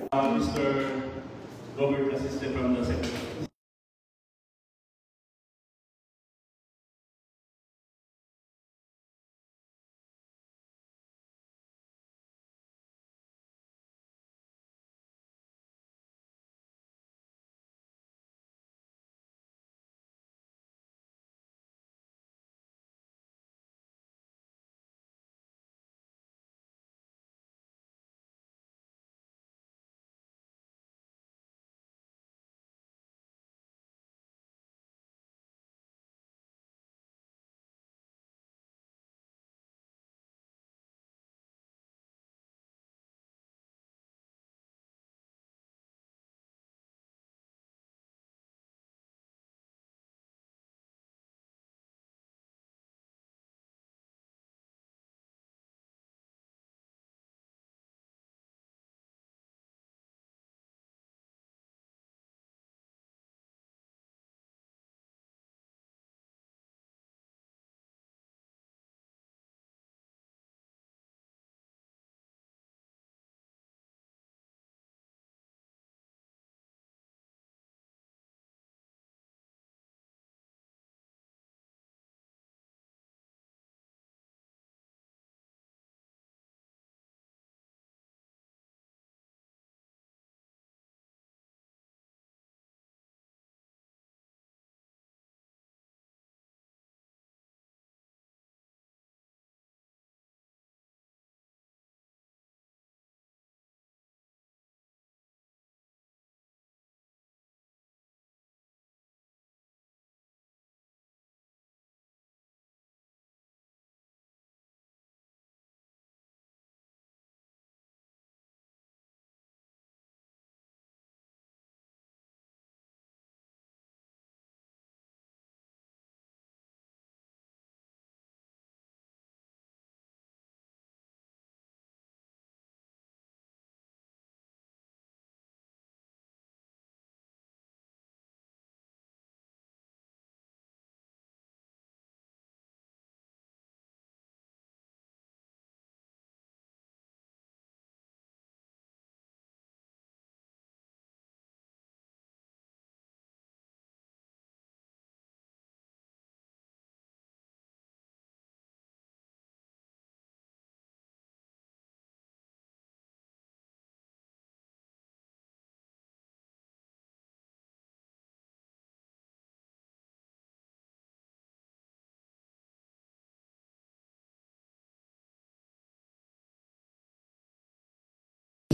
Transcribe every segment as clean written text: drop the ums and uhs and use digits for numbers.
Mr. Robert Assistant from the Secretary.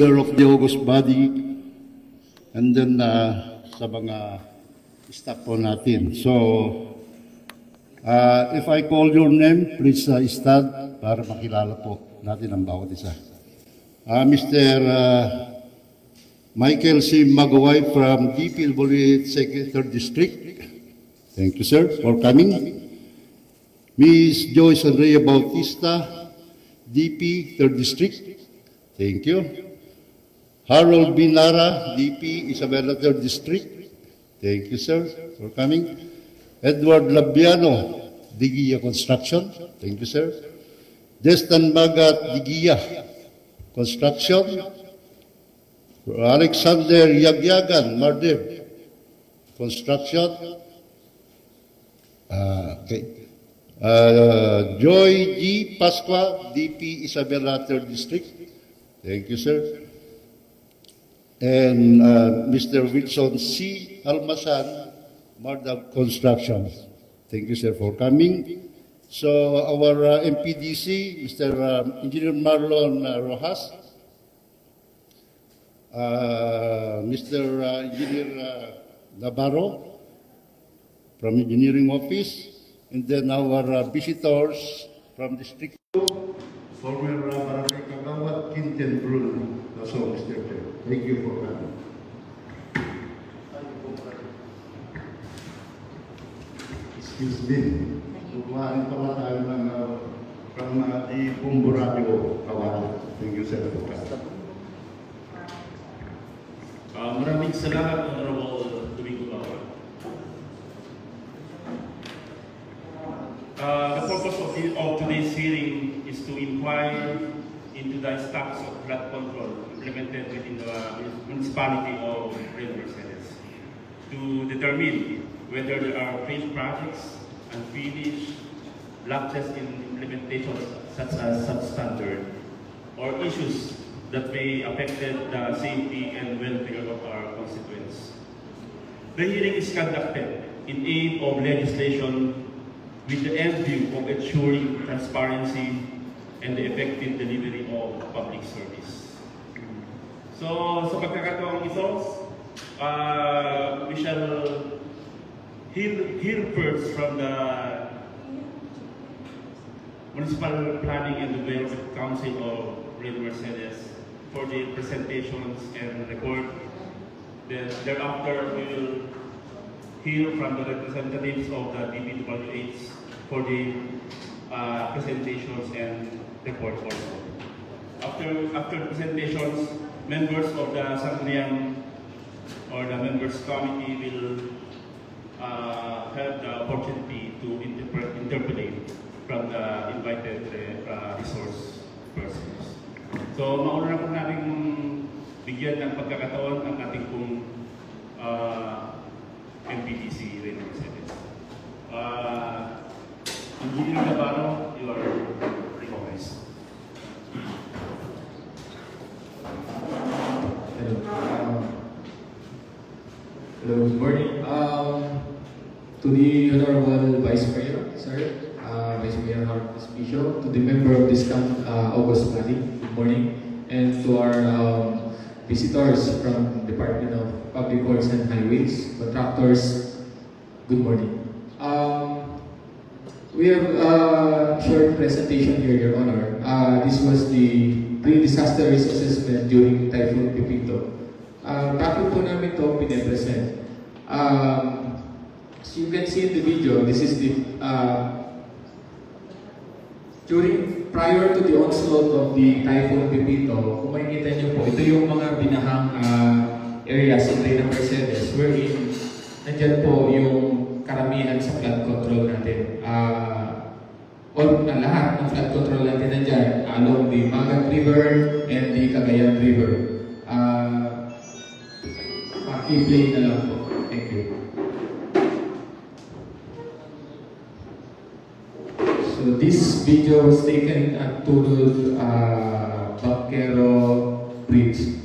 Of the August body, and then sa mga staff po natin. So, if I call your name, please stand para makilala po natin ang bawat isa. Mr. Michael C. Magaway from DPWH 3rd District. Thank you, sir, for coming. Ms. Joyce Andrea Bautista, DP 3rd District. Thank you. Harold Binara, DP, Isabela 3rd District. Thank you, sir, for coming. Edward Labiano, Digia Construction. Thank you, sir. Destan Magat, Digia Construction. Alexander Yagyagan, Mardir Construction. Okay. Joy G. Pasqua, DP, Isabela 3rd District. Thank you, sir. And Mr. Wilson C. Almasan, Mardab Construction. Thank you, sir, for coming. So our MPDC, Mr. Engineer Marlon Rojas, Mr. Engineer Navarro from Engineering Office, and then our visitors from District 2, former Barangay Kagawad, Quinten Bruno. So, Mr. Chair, thank you for coming. Excuse me. Kumain pala tayo ng from the Bumbo Radio Kawal. Thank you, sir, for coming. Maraming salamat, Honorable Domingo Bauer. The purpose of today's hearing is to inquire into the stacks of flood control implemented within the municipality of Red Mercedes to determine whether there are failed projects, unfinished, lapses in implementation such as substandard, or issues that may affect the safety and welfare of our constituents. The hearing is conducted in aid of legislation with the end view of ensuring transparency and the effective delivery of public service. So, sa pagkakataong ito, we shall hear first from the Municipal Planning and Development Council of Red Mercedes for the presentations and report. Then thereafter, we will hear from the representatives of the DPWH for the presentations and report also. After presentations, members of the Sangguniang or the members committee will have the opportunity to interpolate from the invited resource persons. So, mauna na po natin bigyan ng pagkakataon ang ating pong MPDC Red Mercedes. Engineer Navarro, you are recognized. Hello. Hello, good morning. To the Honorable Vice Mayor, sir, Vice Mayor Harold Espicio, to the member of this August Body, good morning, and to our visitors from Department of Public Works and Highways, contractors, good morning. We have a short presentation here, Your Honor. This was the pre-disaster risk assessment during Typhoon Pipito. Bakit po namin ito pinipresent? As you can see in the video, this is the prior to the onslaught of the Typhoon Pipito. Kung makikita niyo po, ito yung mga binahang areas in Red Mercedes wherein nandyan po yung karamihan sa flood control natin. Lahat ng flood control natin nandyan along the Magat River and the Cagayan River. I-play na lang po. Thank you. So this video was taken at Turod Banquero Bridge,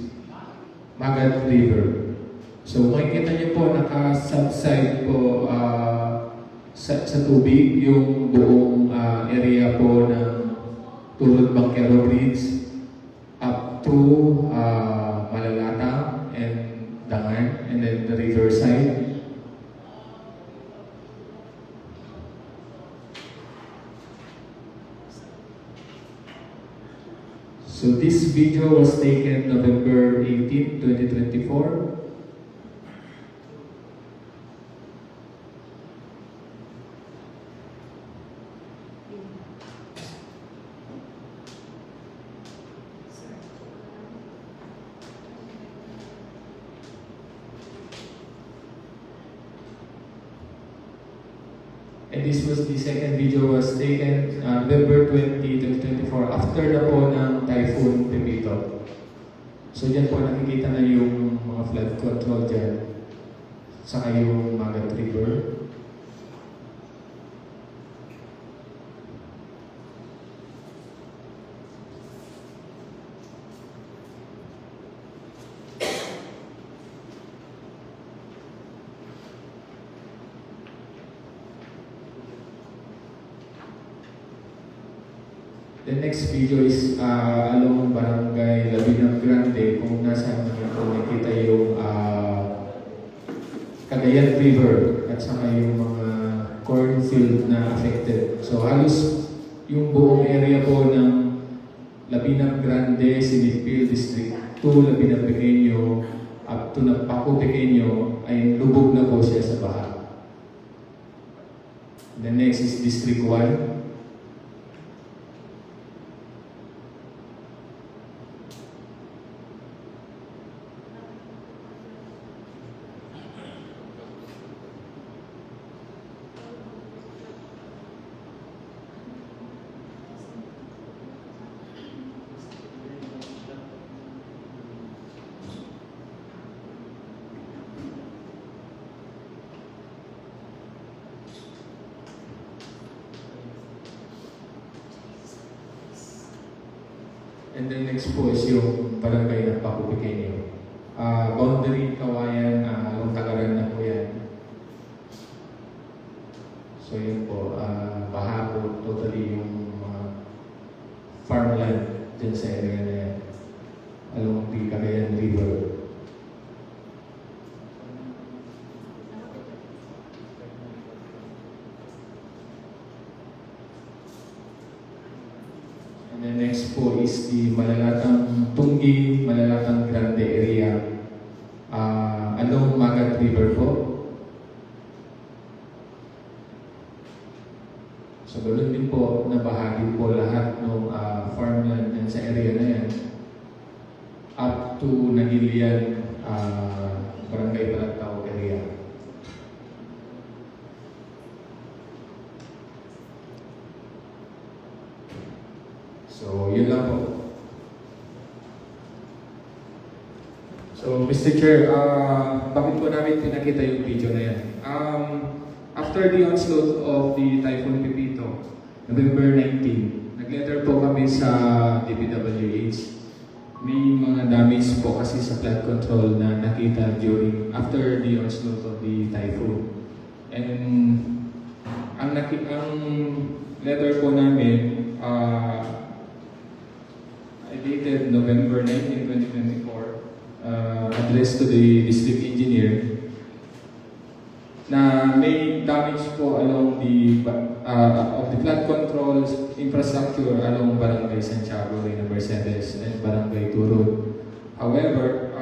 Magat River. So makikita niyo po naka-subside po sa tubig yung buong area po ng Turod Banquero Bridge up to Malalata and Dangan, and then the riverside. So this video was taken November 18, 2024. And this was the second video was taken November 20, 2024 after na po ng Typhoon Pipito. So dyan po nakikita na yung mga flood control dyan, saka yung Magat River. The next video is along Barangay Labinang Grande, kung nasaan naman po nakita yung Cagayan River at saka yung mga cornfield na affected. So halos yung buong area po ng Labinang Grande, Sinipil District 2, Labinang Pequeño, up to Paco Pequeño ay lubog na po siya sa baha. The next is District 1. And then next po is yung barangay ng Paco Pequeño. Boundary Kawayan, yung Tagaran na po yan. So yun po, baha po totally yung farmland dyan sa area na yan. Along the Cagayan River. And then next po is the Malalatang Tunggi, Malalatang Grande area. Along Magat River po. So ganoon din po, nabahagi po lahat ng farmland yan sa area na yan. Up to Nagilian, Barangay Balagtao area. So, yun lang po. So, Mr. Chair, bakit po namin pinakita yung video na yan? After the onslaught of the Typhoon Pepito, November 19, nag-letter po kami sa DPWH. May mga damage po kasi sa flood control na nakita after the onslaught of the typhoon. And ang letter po namin, dated November 19, 2024, addressed to the district engineer, na may damage po along the of the flood control infrastructure along Barangay Santiago, Reyna Mercedes, and Barangay Turod. However,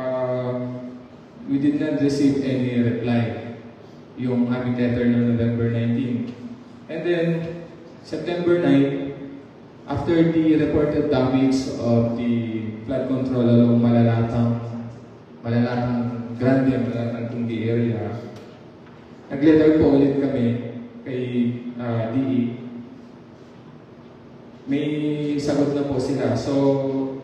we did not receive any reply yung aming letter ng November 19. And then, September 9, after the reported damage of the flood control along Malalatang Grande, Malalatang Tunggi area, nag-letter po ulit kami kay DE. May sagot na po sila. So,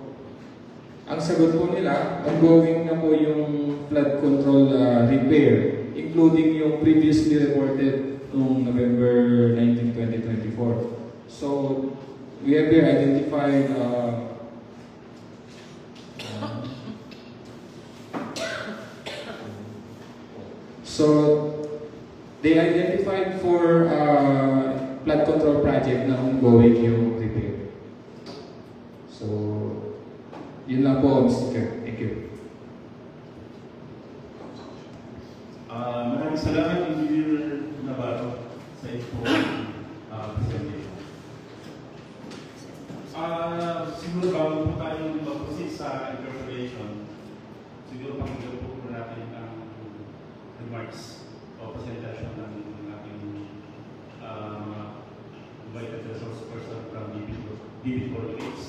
ang sagot po nila, ongoing na po yung flood control repair, including yung previously reported noong November 19, 2024. So, we have here identified they identified for flood control project na ongoing yung repair. So, yun lang po, Mr. Chair. Thank you. Maraming salamat, Engineer Navarro, sa info presentation. Siguro bago po tayo mag-proceed sa interpretation, siguro pakinggan po natin ang remarks o presentation ng ating invited resource person from DPWH.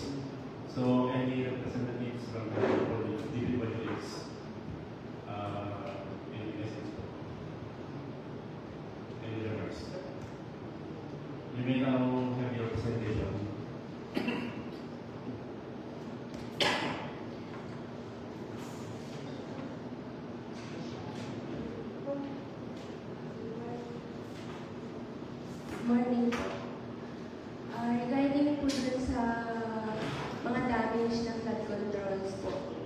So, any representatives from DPWH, any message po? Any remarks? You may now have your presentation. Morning po. Regarding po dun sa mga damage ng flood controls po.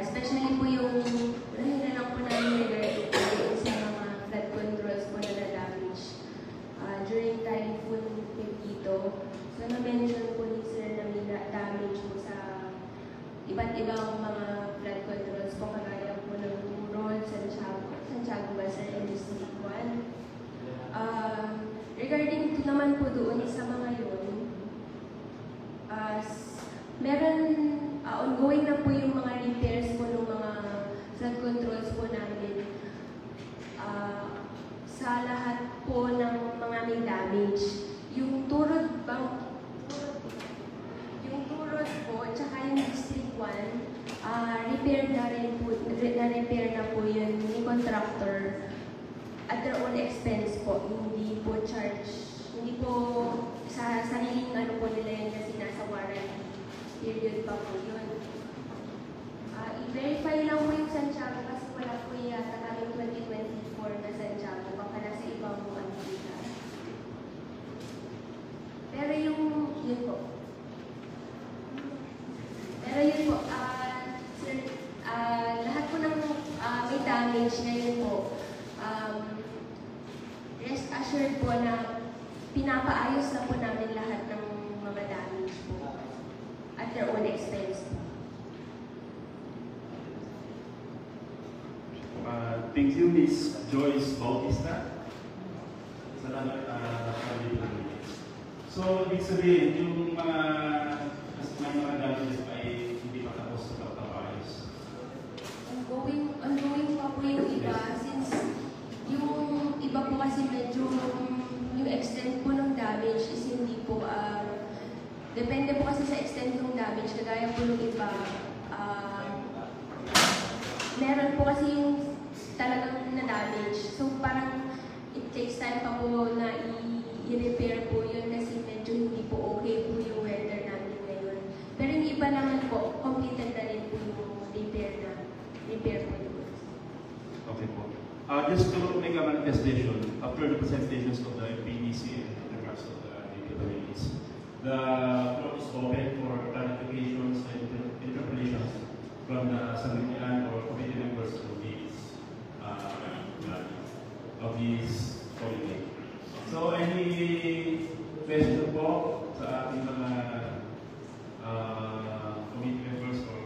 Especially po yung nahilan lang po namin regarding po sa mga flood controls po na na-damage during Typhoon Pepito. So, na-mention po ni Sir na may damage po sa iba't ibang mga flood controls po, kagaya po ng Turod, Santiago Baser, and District 1. Regarding naman po doon sa mga yun, meron ongoing na po yung mga repairs po ng mga flood controls po namin sa lahat po ng mga may damage. Yung Turod po, tsaka yung District 1, repair na po yun yung contractor at their own expense po, hindi po sa sariling po nila yun kasi nasa warranty period pa po yun. I-verify lang po yung Santiago kasi wala po yata kaming 2024 na Santiago, baka nasa ibang po ang kita. Pero yun po. damage ngayon po, rest assured po na pinapaayos na po namin lahat ng mga damage po at their own expense. Thank you, Ms. Joyce Bautista. Salamat, So, ibig sabihin, yung mga damages ay hindi pa tapos sa pagpapayos. Ongoing pa po yung iba, since yung iba po kasi medyo yung extent po ng damage is hindi po, depende po kasi sa extent ng damage, kagaya po yung iba, meron po kasi yung talagang na-damage. So parang it takes time pa po na i-repair po yun kasi medyo hindi po okay po yung welder namin ngayon. Pero yung iba naman po, completed na rin po yung repair po yun. Okay po. Just to make a manifestation, after the presentations of the PDC and the rest of the DPWs, the floor is open for clarifications and interpolations from the Sanggunian or committee members of this holiday. So, any question po sa ating mga committee members or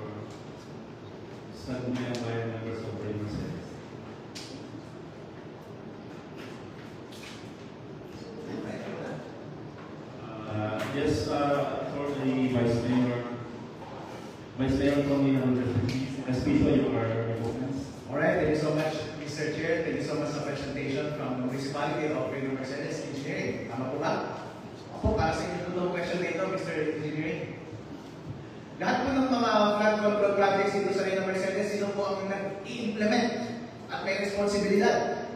Sanggunian members of the Senate? Yes, for the Vice Mayor. Vice Mayor Tony, especially you are movements. Alright, thank you so much, Mr. Chair. Thank you so much sa presentation from the Municipality of Freedom Mercedes Engineering. Tama po ba? Ako, para sa inyo itong question na ito, Mr. Engineering. Lahat po ng mga flood control projects dito sa Freedom Mercedes, sino po ang nag-i-implement at may responsibilidad?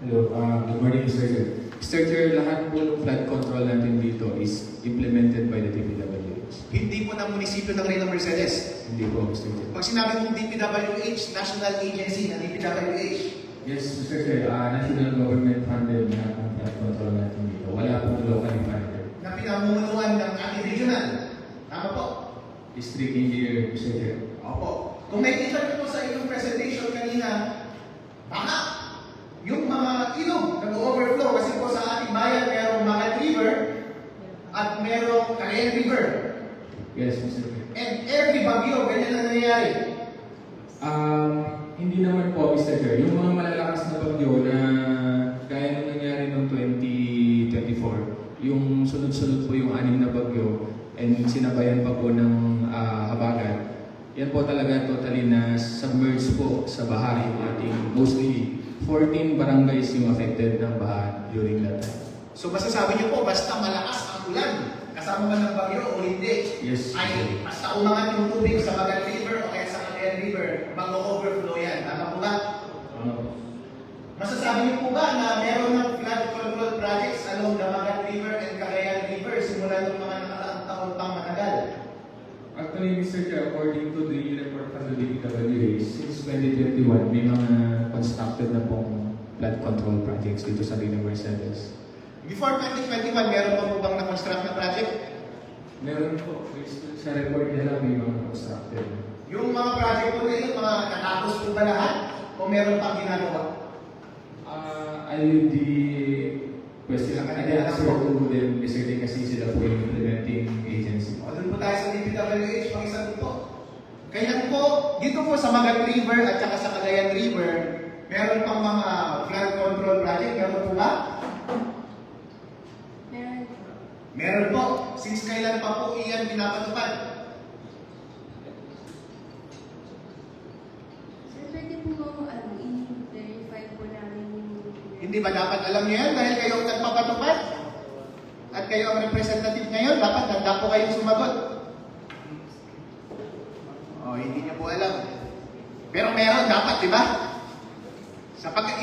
Hello, good morning, Mr. Chair. Mr. Chair, lahat po ng flood control natin dito is implemented by the DPWH. Hindi po ng munisipyo ng Freedom Mercedes. Hindi po, Mr. Chair. Pag sinabi mong DPWH, national agency na DPWH. Yes, Mr. Chair, national government funded na ang flood control natin dito. Wala pong locally funded. Na pinamumunuan ng ating regional. Tama po? District Engineer, Mr. Chair. Opo. Kung may kita nyo po sa inyong presentation kanina, baka yung mga ilog nag-overflow kasi po sa ating bayan merong Magat River at merong Cagayan River. Yes, Mr. Chair. And every bagyo, ganyan ang nangyayari. Hindi naman po, Mr. Chair. Yung mga malalakas na bagyo na gaya nung nangyari noong 2024, yung sunod-sunod po yung 6 na bagyo and sinabayan pa po ng habagat, yan po talaga totally na submerged po sa baha yung ating mostly 14 barangays yung affected ng baha during that time. So masasabi niyo po, basta malakas ang ulan, kasama ba ng bagyo o hindi, Yes. ay basta umangat yung tubig sa Magat River o kaya sa Cagayan River, mag-overflow yan. Tama po ba? Masasabi niyo po ba na meron ng flood control projects along the Magat River and Cagayan River simula ng mga nakaraang taon pang matagal? Actually, Mr. Chair, according to the report from the DPWH, since 2021, may mga constructed na pong flood control projects dito sa Freedom Mercedes. Before 2021, meron pa po bang na-construct na project? Meron po, sa report nila may mga constructed. Yung mga project po nila, mga natapos po ba lahat? O meron pang ginagawa? I'll leave the question and the answer to them, Mr. Chair, kasi sila po yung implementing agency. O, doon po tayo sa DPWH, pang-isa po. Kaya po, dito po sa Magat River at saka sa Cagayan River, meron pang mga flood control project, meron po ba? Meron po. Since kailan pa po iyan pinapatupad? Sir, pwede po i-verify po namin yung... Hindi ba dapat alam niyo yan dahil kayo ang nagpapatupad? At kayo ang representative ngayon, dapat handa po kayong sumagot. Hindi niyo po alam. Pero meron dapat, di ba?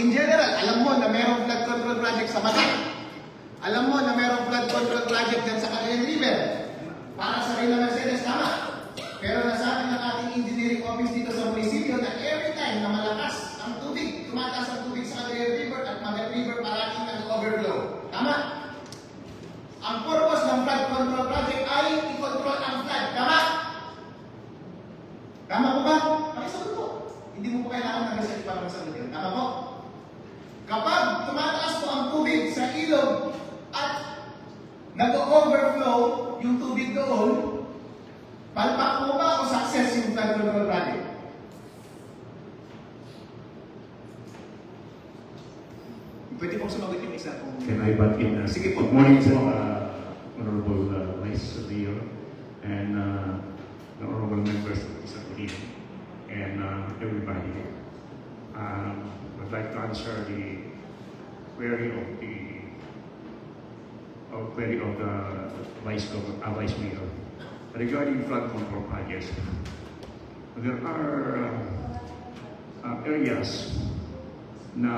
In general, alam mo na merong flood control project sa Magat. Alam mo na merong flood control project dyan sa Cagayan River. Para sa Freedom Mercedes, tama. Pero nasabi ng ating engineering office dito sa munisipyo na every time na malakas ang tubig, tumataas ang tubig sa Cagayan River at Magat River, parating nag-overflow. Tama? Ang purpose ng flood control project ay i-control ang flood. Tama? Tama po ba? Pakisagot po. hindi mo po kailangan ng research para masagot yun. Tama po? Kapag tumataas po ang tubig sa ilog at nag-overflow yung tubig doon, palpak po ba o success yung flood control project? Pwede pong sumagot yung isa kung... Can I butt in? Sige po. Good morning po, Honorable Vice Mayor and the Honorable Members of the Subcommittee and everybody. I'd like to answer the query of the Vice Mayor regarding flood control projects. There are areas na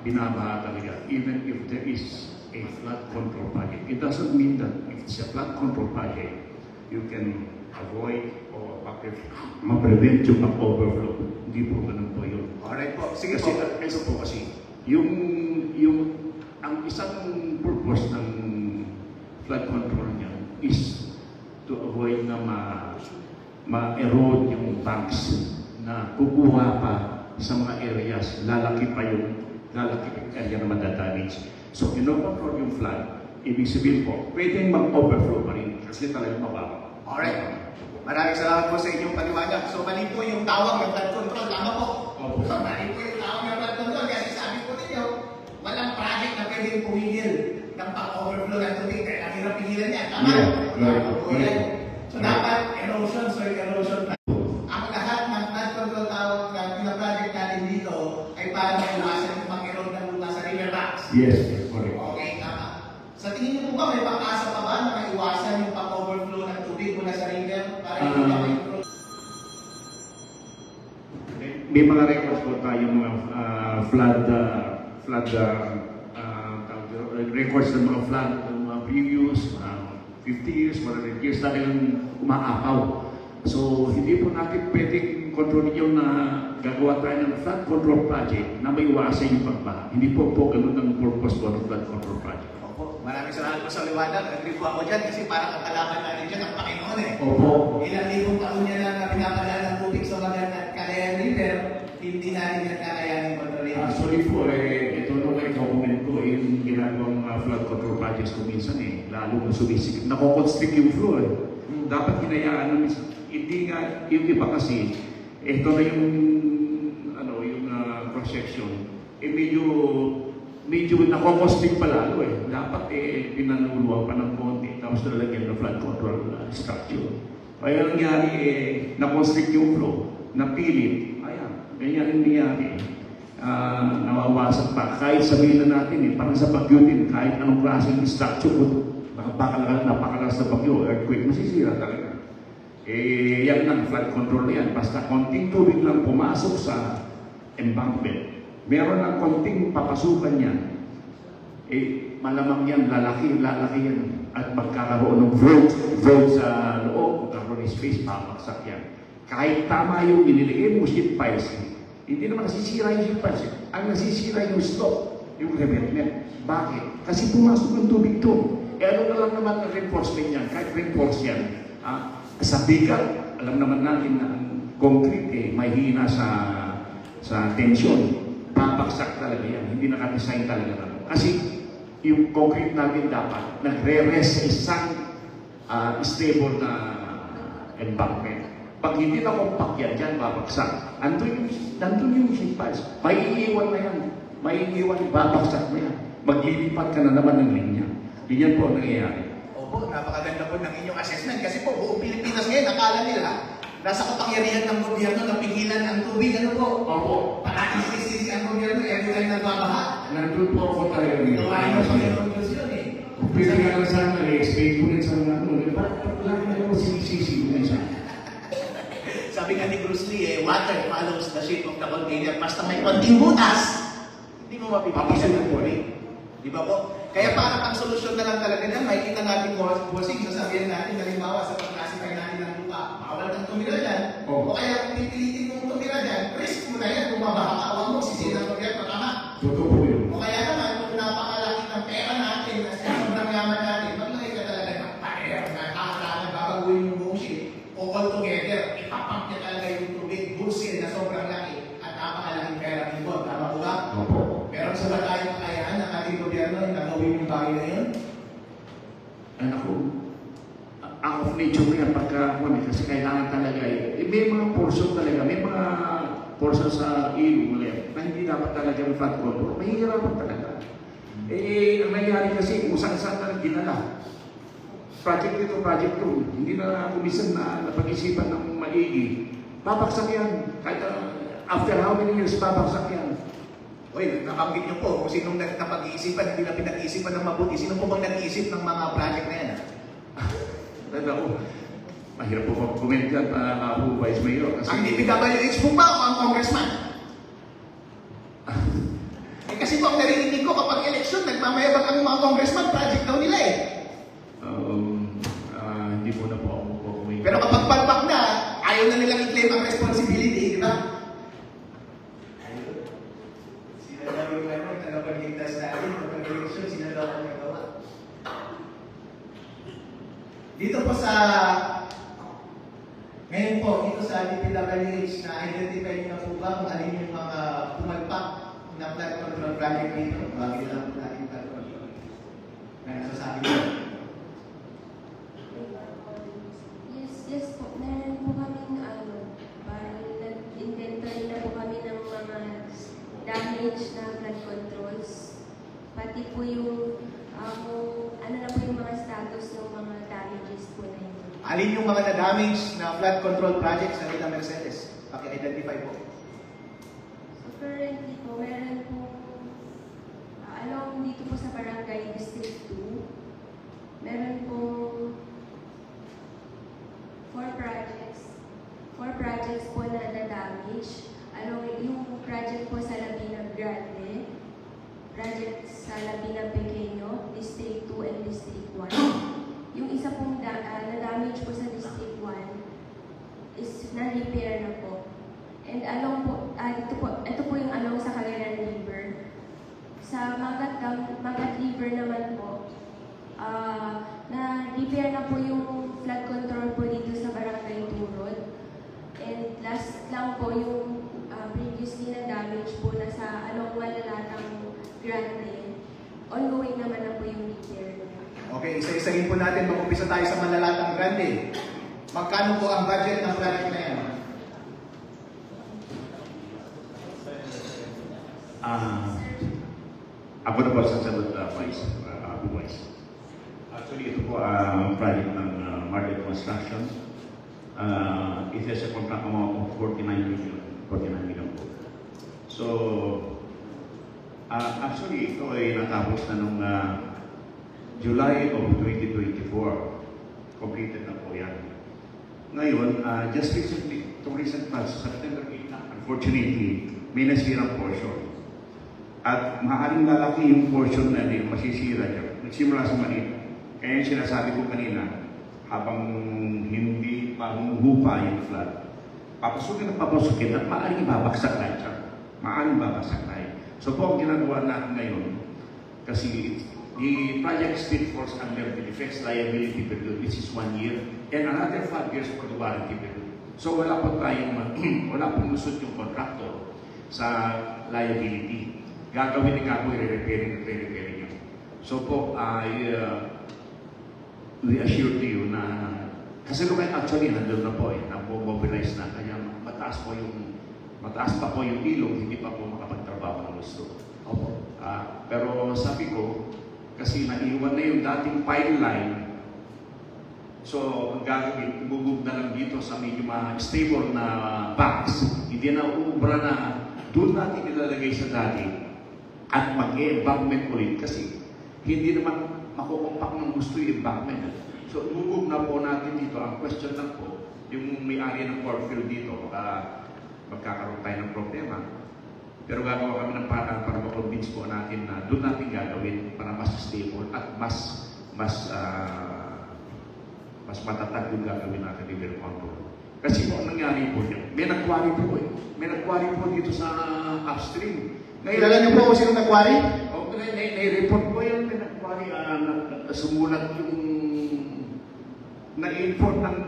binabaha talaga, even if there is a flood control project. It doesn't mean that if it's a flood control project, you can avoid or ma-prevent yung pag-overflow. Hindi po ganun po yun. Alright po. Sige Kasi, po. ito po kasi, ang isang purpose ng flood control niya is to avoid na ma-erode yung banks na kukuha pa sa mga areas, lalaki yung area na madadamage. So, ino-control yung flood, ibig sabihin po, pwedeng mag-overflow pa rin kasi talagang mababa. Alright. Maraming salamat po sa inyong paliwanag. So, mali po yung tawag ng flood control. Tama po? Opo. So, mali po yung tawag ng flood control. Kasi sabi po ninyo, walang project na pwedeng pumigil ng pang-overflow ng tubig. Kaya ang hirap pigilan yan. Tama? Yeah. So, dapat erosion, soil erosion. Ang lahat ng flood control tawag na project natin dito ay para maiwasan yung mag-erode ng lupa sa riverbanks. Yes, correct. Okay, tama. Sa tingin niyo po ba may pag-asa pa ba na maiwasan yung pang-overflow ng tubig mula sa river para hindi na ma-improve? May mga records po tayo mga flood records ng mga flood ng mga previous 50 years, 100 years talagang umaapaw. So, hindi po natin pwedeng kontrolin yung na gagawa tayo ng flood control project na may iwasan yung pagbaha. Hindi po ganun ang purpose po ng flood control project. Opo, maraming salamat po sa liwanag. Agree po ako dyan kasi parang ang kalaban natin dyan ang Panginoon eh. Opo. Ilang libong taon niya na pinapadala ng tubig sa Magan at Calayan River, hindi natin yan kakayanin kontrolin. Actually po, ito nung i-comment ko, yung ginagawang flood control projects ko minsan lalo na sumisikip. Nako-constrict yung flow Dapat hinayaan na minsan. Hindi nga, yung iba kasi, ito na yung, cross-section, medyo nako-constrict pa lalo Dapat pinanuluwa pa ng konti, tapos nalagyan ng flood control structure. Kaya nangyari, na-constrict yung flow, napilit, ganyan ang nangyari. Nawawasak pa. Kahit sabihin na natin, parang sa bagyo din, kahit anong klaseng structure, napakalakas na bagyo, earthquake, masisira talaga. Yan lang, flood control yan. Basta konting tubig lang pumasok sa embankment, meron ng konting papasukan yan, malamang yan, lalaki yan. At magkakaroon ng void sa loob, magkakaroon ng space, papaksak yan. Kahit tama yung iniligay mo sheet piles, hindi naman nasisira yung sheet piles. Ang nasisira yung stop, yung revetment. Bakit? Kasi pumasok ng tubig to. Ano na lang naman ang reinforcement yan, kahit reinforce yan. Sa bigat, alam naman natin na ang concrete may hina sa tension. Babaksak talaga yan. Hindi nakadesign talaga naman. Kasi yung concrete natin dapat nagre-rest sa isang stable na embankment. Pag hindi na compact yan, dyan babaksak. Nandun yung sheet piles. May iiwan na yan. May iiwan, babaksak na yan. Maglilipat ka na naman ng linya. Ganyan po ang nangyayari. Opo, napakaganda po ng inyong assessment. Kasi po, buong Pilipinas ngayon, akala nila, nasa kapangyarihan ng gobyerno na pigilan ang tubig. Ano po? Opo. Pakakisisi ang gobyerno every time nagbabaha. Nandun po ako tayo rin. Gawain mo siya yung conclusion Pwede nga lang sana, explain ko rin sa mga lagi na ako sinisisi ko isa. Sabi nga ni Bruce Lee, water follows the shape of the container. Basta may konting butas, hindi mo mapipigilan ang tubig. Di ba po? Kaya parang ang solusyon na lang talaga niyan, makikita natin bossing, sasabihin natin, halimbawa sa pag-classify natin ng lupa, bawal kang tumira dyan, o kaya kung pipilitin mong tumira dyan, risk mo na yan, kung mabaha ka, huwag mo sisira ng gobyerno, tama? Totoo po yun. O kaya naman, kung napakalaki ng pera natin, at sobrang yaman natin, maglagay ka talaga ng paer, nakakalaman, babaguhin yung bullshit, o all together, ipapump niya talaga yung tubig, bullshit na sobrang laki, medyo yan pagka kasi kailangan talaga may mga portion talaga, may mga portion sa ilong na hindi dapat talaga may flood control. Mahihirapan talaga. Ang nangyari kasi kung saan-saan na ginala. Project dito, project doon. Hindi na kumisan na napag-isipan ng maigi. Babaksak yan. Kahit after how many years, babaksak yan. Uy, nabanggit niyo po kung sinong napag-iisipan, hindi na pinag-iisipan ng mabuti. Sino po bang nag-iisip ng mga project na yan? Tanda ko, mahirap po mag-comment yan po, Vice Mayor. Ang DPWH po ba o ang congressman? Kasi po ang narinig ko kapag eleksyon, nagmamayabag ang mga congressman, project daw nila eh. Hindi po na po ako mag-comment. Pero kapag palpak na, ayaw na nilang i-claim ang responsibility, di ba? Sino daw yung tagapagligtas natin, kapag eleksyon, sino daw ang nagawa? Dito po sa, ngayon po, dito sa DPWH, na-identify niyo na po ba kung alin yung mga pumalpak na flood control project dito? Bagay lang po natin flood control. Na nasasabi ko. Yes po, meron po kaming parang nag-inventory na po kami ng mga damage na flood controls. Pati po yung, ano na po yung mga status ng mga damages po na ito. Alin yung mga na-damage na flood control projects na nila Mercedes? Paki-identify po. So currently po, meron po, along dito po sa Barangay District 2, meron po 4 projects po na na-damage. Yung project po sa Labina Grande, project sa Labina Pequeño, District 2 and District 1. Yung isa pong na-damage po sa District 1 is na-repair na po. And along po, ito po yung along sa Cagayan River. Sa Magat River naman po, na-repair na po yung flood control po dito sa Barangay Turod. And last lang po yung previously na damage po na sa along Malalatang Grande. Ongoing naman na po yung repair niya. Okay, isa-isahin po natin. Mag-umpisa tayo sa Malalatang Grande. Magkano po ang budget ng project na yan? Ako na po sasagot, Vice. Actually, ito po ang project ng Market Construction. It has a contract amount of 49 million po. So, actually, ito ay natapos na nung July of 2024. Completed na po yan. Ngayon, just recently, itong recent months, September 8 na, unfortunately, may nasirang portion. At maaaring lalaki yung portion na din, masisira dyan. Nagsimula sa maliit. Kaya yung sinasabi ko kanina, habang hindi pa humuhupa yung flood, papasukin at maaaring babagsak na ito. Maaaring babagsak na ito. So po ang ginagawa natin ngayon, kasi the project still falls under the defense liability period, which is 1 year, and another 5 years for the warranty period. So wala po tayong, wala pong lusot yung contractor sa liability. Gagawin re-repairing yun. So po, we assure to you na, kasi naman actually nandun na po na-mobilize na, kaya mataas pa po yung ilog, hindi pa po makapagtrabaho ng gusto. Opo. Pero sabi ko, kasi naiwan na yung dating pipeline, so ang gagawin, bubog na lang dito sa medyo stable na box, hindi na uubra na doon natin ilalagay sa dati at mag-e-embankment ulit kasi hindi naman makukumpak ng gusto yung embankment. So, bubog na po natin dito. Ang question lang po, yung may-ari ng Corfield dito, magkakaroon tayo ng problema. Pero gagawa kami ng parang para ma-convince po natin na doon natin gagawin para mas stable at mas matatag yung gagawin natin ni River Control. Kasi po, nangyari po yun. May nag-quarry po eh. May nag-quarry po dito sa upstream. Kilala niyo po kung sino nag-quarry? O, nai-report po yan. May nag-quarry. Sumulat yung na-inform ng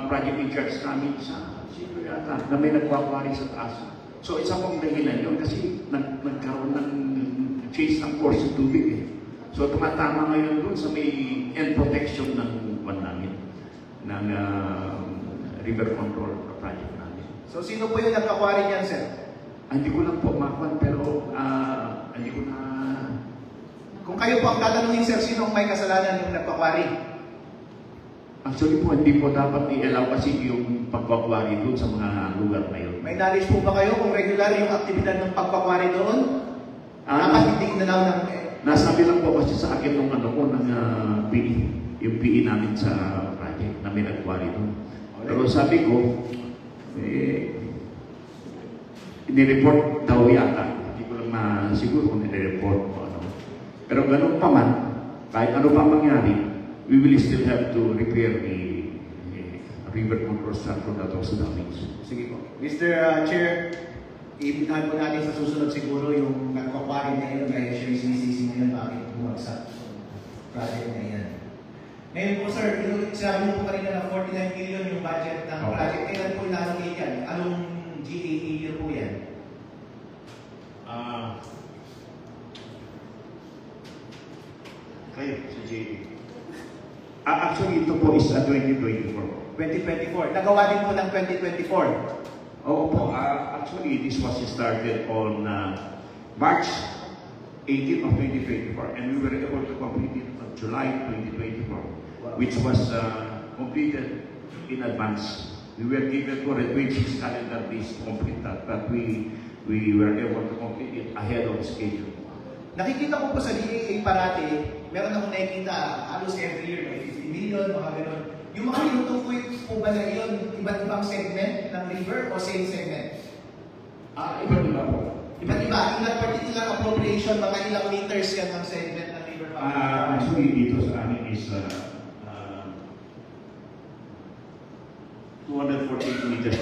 project in charge namin sa sino yata na may nag-quarry sa taas. So, isa pong dahilan yun kasi nagkaroon ng change ng course ng tubig eh. So, tumatama ngayon doon sa may end protection ng namin, ng river control project namin. So sino po yung nagkakwari niyan, sir? Hindi ko lang po makuha, pero hindi ko na... Kung kayo po ang tatanungin, sir, sino ang may kasalanan yung nagkakwari? Actually po, hindi po dapat i-allow kasi yung pagkakwari doon sa mga lugar na yun. May knowledge po ba kayo kung regular yung aktibidad ng pagkakwari doon? Dapat hindi inalaw ng... Nasabi lang po kasi sa akin nung ano ko, ng PE, yung PE namin sa project na may nagkwari doon. Pero sabi ko, inireport daw yata. Hindi ko lang siguro kung inireport o ano. Pero ganun pa man, kahit ano pa mangyari, we will still have to repair the river control structure that was damaged. Sige po. Mr. Chair, iibitahan po natin sa susunod siguro yung nagkakwari na yun dahil siya yung sinisisi ngayon bakit bumagsak project na yan. Ngayon po sir, sabi niyo po kanina na 49 million yung budget ng project. Kailan po inalocate yan? Anong GAE year po yan? Kayo, sa GAE. Actually, ito po is 2024. 2024. Nagawa din po ng 2024. Oo po. Actually, this was started on March 18 of 2024 and we were able to complete it on July 2024, which was completed in advance. We were given 226 calendar days to complete that, but we were able to complete it ahead of schedule. Nakikita ko po sa DAA parati, meron akong nakikita halos every year, may 50 million, mga gano'n. Yung mga tinutukoy po ba na yun, iba't ibang segment ng river o same segment? Iba't iba po. Iba't iba. In that particular appropriation, mga ilang meters yan ng segment ng river? Actually, dito sa amin is 248 meters.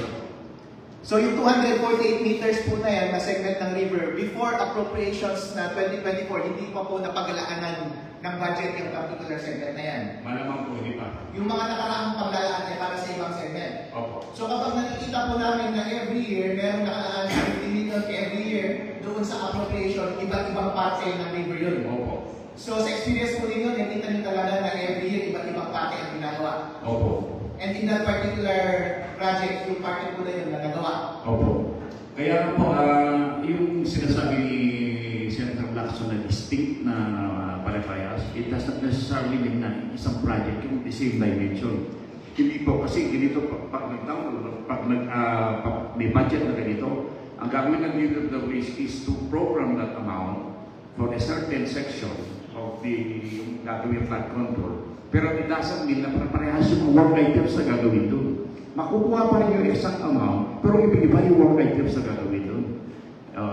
So yung 248 meters po na yan na segment ng river, before appropriations na 2024, hindi pa po napagalaanan ng budget yung particular segment na yan. Malamang po, hindi pa. Yung mga nakaraang paglalaan ay para sa ibang segment. Opo. So kapag nakikita po namin na every year, meron nakalaan sa 50 million every year doon sa appropriation, iba't ibang parte ng river yun. Opo. So sa experience po ninyo, nakita nyo talaga na every year, iba't ibang parte ang ginagawa. Opo. And in that particular project, yung parte po na yun na nagawa. Opo. Kaya po, yung sinasabi ni Senator Lacson na distinct na pare-parehas, it does not necessarily mean na isang project yung the same dimension. Hindi po, kasi ganito, pag may budget na ganito, ang gagawin ng DPWH is to program that amount for a certain section of the gagawin flood control. Pero it doesn't mean na parehas yung work items na gagawin doon. Makukuha pa rin yung exact amount, pero iba yung work items na gagawin doon.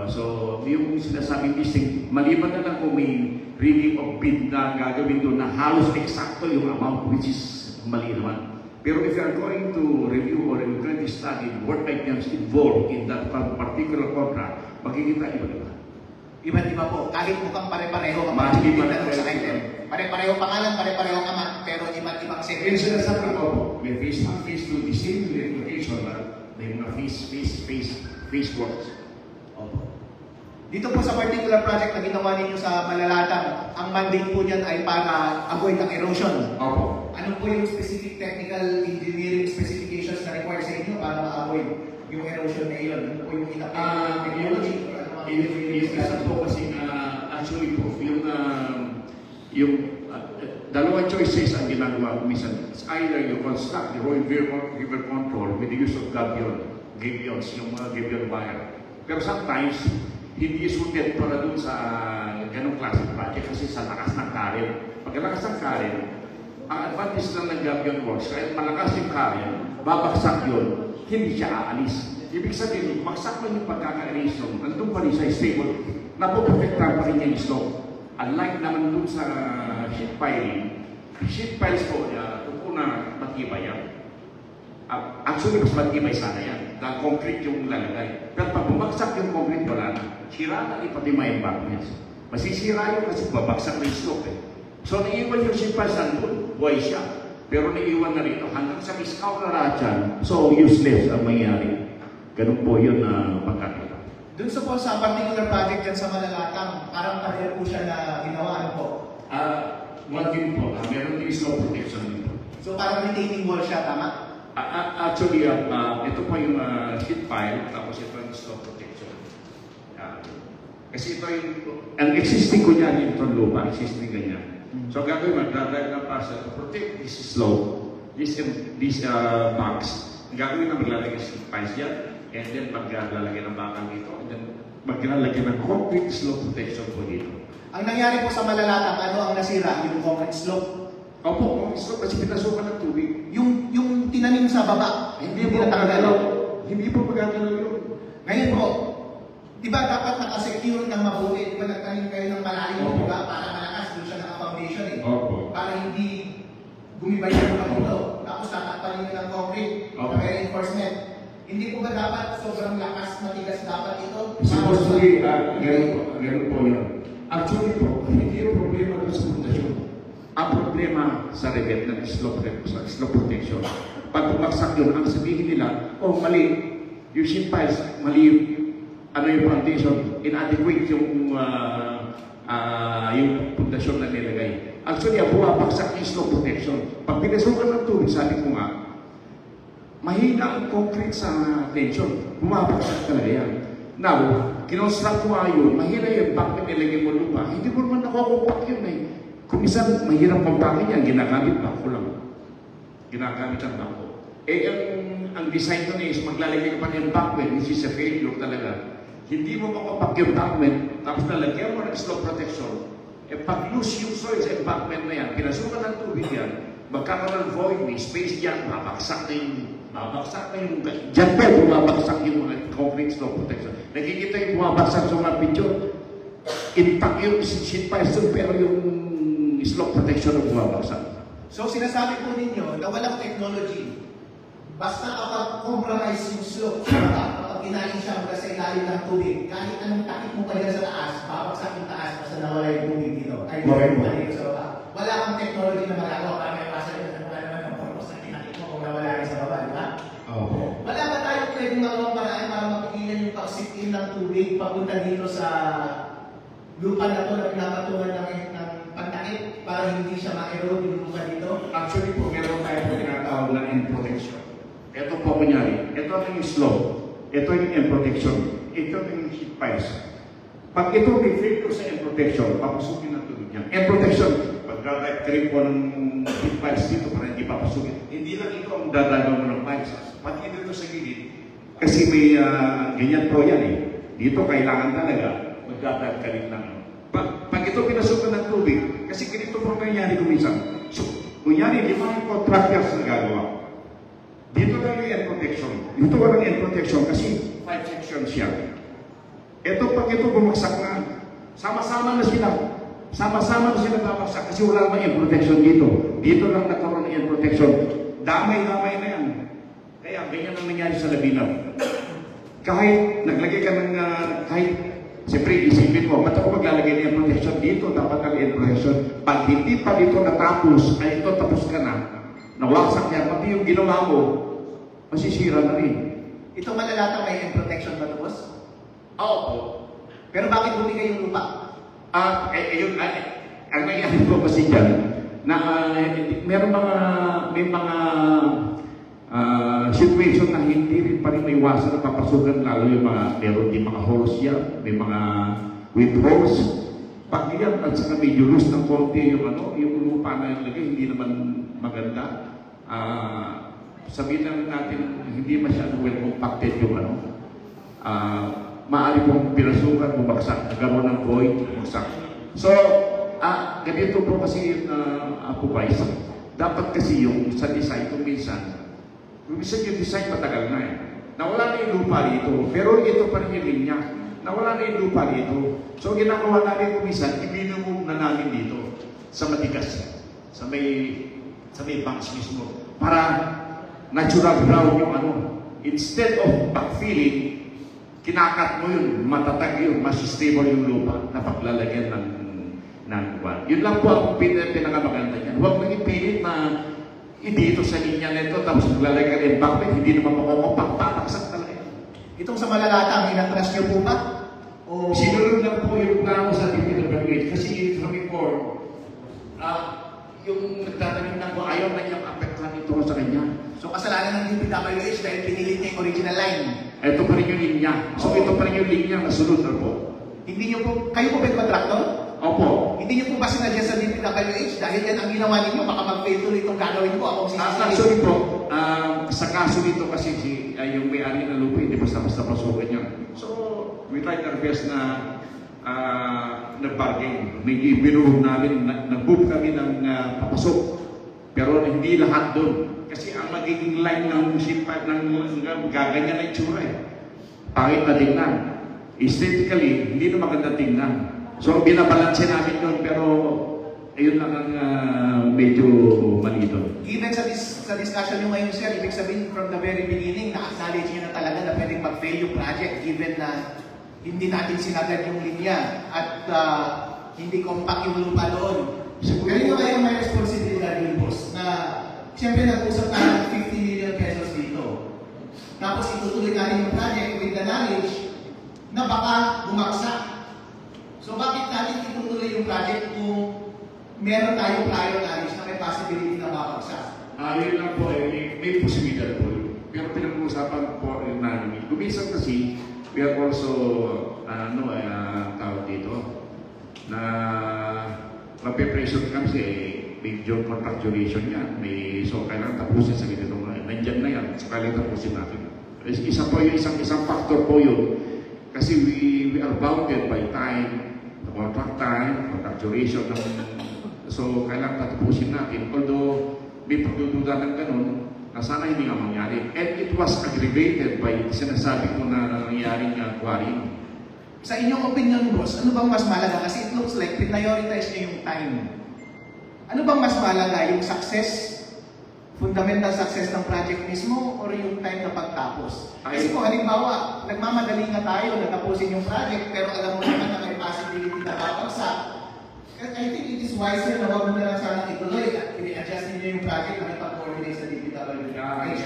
So, yung sinasabing distinct, maliban na lang kung may reading of bid na gagawin doon na halos eksakto yung amount, which is mali naman. Pero if you are going to review or you're going to study work items involved in that particular contract, makikita iba-iba. Iba't iba po. Kahit mukhang pare-pareho ang mga Pare-pareho sa item. Pare-pareho pangalan, pare-pareho ama, pero iba't ibang segment. Yung sinasabi ko, may phase 1, phase 2, the same location, may mga phase works. Opo. Dito po sa particular project na ginawa ninyo sa Malalatang, ang mandate po niyan ay para avoid ang erosion. Opo. Ano po yung specific technical engineering specifications na required sa inyo para ma-avoid yung erosion na iyon? Ano po yung technology? Yung isa po kasi actually po, yung dalawang choices ang ginagawa ko minsan. It's either you construct the river control with the use of gabions, yung mga gabion wire. Pero sometimes, hindi suited para dun sa ganong klase project kasi sa lakas ng current. Pag lakas ng current, ang advantage lang ng gabion works, kahit malakas yung current, babagsak yun, hindi siya aalis. Ibig sabihin, magsak man yung pagkaka-erase yun, nandun pa rin sa stable, napoprotektahan pa rin yung slope. Unlike naman dun sa sheet piles po, ito po na matibay yan. Actually, mas matibay sana yan, dahil concrete yung lalagay. Pero pag bumagsak yung concrete, wala na. Sira na pati may embankments. Masisira yun kasi babagsak na yung slope eh. So, naiwan yung sheet piles nandun, buhay siya. Pero naiwan na rito, hanggang sa miskaw na lahat yan, so useless ang mangyayari. Ganun po yun na pagkakita. Doon sa particular project dyan sa Malalatang, parang pareho po siya na ginawa. Ano po? One thing po, meron din slope protection dito. So parang retaining wall siya, tama? Actually, ito po yung sheet pile, tapos ito yung slope protection. Kasi ito yung, ang existing ko niyan, itong lupa, existing ganyan. So gagawin mo, dadagdag na parcel to protect this slope, this box. Ang gagawin na maglalagay sheet piles yan, and then maglalagay ng bakal dito, and then maglalagay ng concrete slope protection po dito. Ang nangyari po sa Malalatang, ano ang nasira? Yung concrete slope? Opo, concrete slope kasi pinasukan ng tubig. Yung tinanim sa baba, Hindi po magagalaw. Hindi po magagalaw yun. Ngayon po, di ba dapat nakasecure ng mabuti? Di ba nagtanim kayo ng malalim, di ba? Para malakas, doon siya naka-foundation eh. Opo. Para hindi gumibay yung mga ito. Tapos tatakpan nyo ng concrete, Opo. na reinforcement. Hindi po ba dapat sobrang lakas, matigas dapat ito? Supposedly, ganun po yun. Actually po, hindi yung problema doon sa pundasyon. Ang problema sa rebet ng slope protection. Pag bumagsak yun, ang sabihin nila, oh mali, yung sheet piles, mali yung foundation, inadequate yung pundasyon na nilagay. Actually, ang bumabagsak yung slope protection. Pag pinasukan ng tubig, sabi ko nga, mahina ang concrete sa tension. Bumabagsak talaga yan. Now, kinonstruct mo yun, mahina yung back na nilagay mo lupa, hindi mo naman nakukupak yun eh. Kung minsan, mahirap magpakin yan, ginagamit bako lang. Ginagamit ang bako. Eh, ang design ko is maglalagay ka pa ng backbend, which is a failure talaga. Hindi mo makapak yung backbend, tapos nalagyan mo ng slope protection. Eh, pag loose yung soil sa backbend na yan, pinasukan ng tubig yan, magkakaroon ng void, may space dyan, babaksak na yung dyan pa bumabagsak yung mga concrete slope protection. Nakikita yung bumabagsak sa mga picture. Intact yung sheet piles pero yung slope protection ang bumabagsak. So sinasabi po ninyo na walang technology. Basta kapag compromise yung slope, kapag kinain siya mula sa ilalim ng tubig, kahit anong takip mo pa dyan sa taas, babagsak yung taas basta nawala yung tubig dito. Ay, dito sa baba. Wala kang technology na magagawa para may pasa yun. Wala naman ang purpose na tinakip mo kung nawala rin sa baba, di ba? Oo. Wala ba tayong pwedeng magawang paraan para mapigilan yung pag-sit-in ng tubig papunta dito sa lupa na to na pinapatungan ng pagtakip para hindi siya ma-erode yung lupa dito? Actually po, meron tayo po tinatawag na end protection. Ito po kunyari, ito yung slope, ito yung end protection, ito yung sheet piles. Pag ito may failure sa end protection, papasukin ng tubig niya. End protection, pag-drive trip po ng sheet piles dito para hindi papasukin. Hindi lang ito ang dadagaw mo ng piles. Pati dito sa gilid, kasi may ganyan po yan eh. Dito kailangan talaga mag-drive ka rin lang. Pag ito pinasukan ng tubig, kasi ganito po nangyayari kuminsan. So, kunyari, di ba yung contractors na gagawa? Dito lang yung end protection. Dito walang end protection kasi 5 sections siya. Ito, pag ito bumagsak na, sama-sama na sila. Sama-sama na sila babagsak kasi wala namang end protection dito. Dito lang nagkaroon ng end protection. Damay-damay na yan. Kaya ganyan ang nangyari sa Labinaw. Kahit naglagay ka ng, kahit siyempre isipin mo, ba't ako maglalagay ng end protection dito? Dapat ang end protection. Pag hindi pa dito natapos, ay ito tapos ka na. Nawaksak yan, pati yung ginawa mo, masisira na rin. Itong Malalatang may end protection ba ito, boss? Oo. Pero bakit bumigay yung lupa? Ang nangyari po kasi dyan, na may mga situation na hindi rin pa rin maiwasan na papasukan, lalo yung meron din mga holes yan, may mga with holes. Pag yan, at saka medyo loose ng konti yung lupa na ilagay, hindi naman maganda. Sabihin lang natin, hindi masyadong well compacted yung maaari pong pinasukan, bumagsak, nagkaroon ng void, bumagsak. So, ganito po kasi po guys, dapat kasi yung sa design, kung minsan yung design matagal na eh. Nawala na yung lupa dito, pero ito pa rin yung linya. Nawala na yung lupa dito. So, ginagawa namin kung minsan, ibinumove na namin dito sa matigas, sa may banks mismo, para natural ground yung Instead of backfilling, kinakat mo yun, matatag yun, mas stable yung lupa na paglalagyan ng buwan. Yun lang po ang pinakamaganda niyan. Huwag nang ipilit na dito sa linya nito, tapos maglalagyan ng backfil, hindi naman makukupak, pataksak talaga. Itong sa Malalatang, inatras niyo po ba? O sinunod lang po yung plano sa DPWH kasi sabi ko, yung nagtatanim ng ko, ayaw na niyang apektuhan ito sa kanya. So kasalanan ng DPWH dahil pinilit niya yung original line. Ito pa rin yung linya. So ito pa rin yung linya na sunod na po. Hindi niyo po, kayo po ba yung contractor? Opo. Hindi niyo po ba sinadya sa DPWH dahil yan ang ginawa ninyo, baka mag-fail tuloy itong gagawin ko, ako sisisihin. Actually po, sa kaso nito kasi yung may-ari ng lupa, hindi basta-basta pasukin yan. So, we tried our best na nag-bargain. May binuhog namin, nag-book kami ng papasok. Pero hindi lahat doon. Kasi ang magiging line ng ship-pipe gaganyan na itsura eh. Pangit na tingnan. Aesthetically, hindi na maganda tingnan. So, binabalanse namin doon, pero ayun lang ang medyo mali doon. Given sa discussion nyo ngayon, sir, ibig sabihin from the very beginning, na-acknowledge nyo na talaga na pwedeng mag-fail yung project given na hindi natin sinagad yung linya at hindi compact yung lupa doon. Pero nyo kayo may responsibilidad yung boss na siyempre nag-usap tayo ng 50 million pesos dito. Tapos itutuloy natin yung project with the knowledge na baka bumagsak. So bakit natin itutuloy yung project kung meron tayong prior knowledge na may possibility na mabagsak? Yun lang po, may posibilidad po. Pero pinag-uusapan po namin. Guminsan kasi, we are also, tawag dito, na mape-pressure kami kasi may job contract duration yan. So, kailangan tapusin sa ganito. Nandyan na yan. So, kailangan tapusin natin. Isa po yung isang factor po yun. Kasi we are bounded by time, contract time, contract duration. So, kailangan tapusin natin. Although, may pagdududa ng ganun, na sana hindi nga mangyari. And it was aggravated by sinasabi ko na nangyaring quarrying. Sa inyong opinion, boss, ano bang mas malaga? Kasi it looks like prioritize niyo yung time. Ano bang mas malaga? Yung success, fundamental success ng project mismo, or yung time na pagtapos? Kasi kung halimbawa, nagmamadali nga tayo na tapusin yung project, pero alam mo naman na may possibility na babagsak, I think it is wiser na wag mo na lang sana ituloy at i-adjust niyo yung project na may pag-coordinate sa DPWH.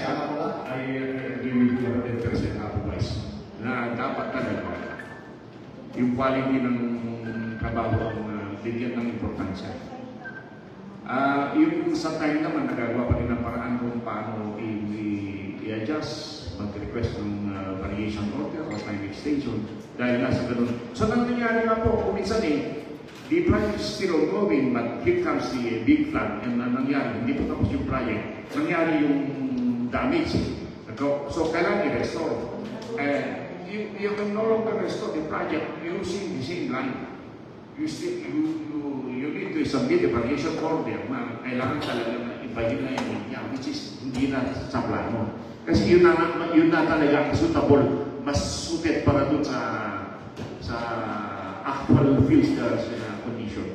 I agree with you 100% otherwise. Na dapat talaga yung quality ng trabaho ang bigyan ng importansya. Yung sa time naman, nagagawa pa rin ng paraan kung paano i-adjust, mag-request ng variation order o time extension dahil nasa ganun. So, nangyayari nga po, kuminsan the project is still ongoing, but here comes the big flood and nangyari, hindi po tapos yung project, nangyari yung damage. So, kailangan i-restore. You can no longer restore the project using the same line. You need to submit a variation order na kailangan talaga na ibahin na yung niya, which is hindi na sa plano. Kasi yun na talaga suitable, mas suited para dun sa actual field condition.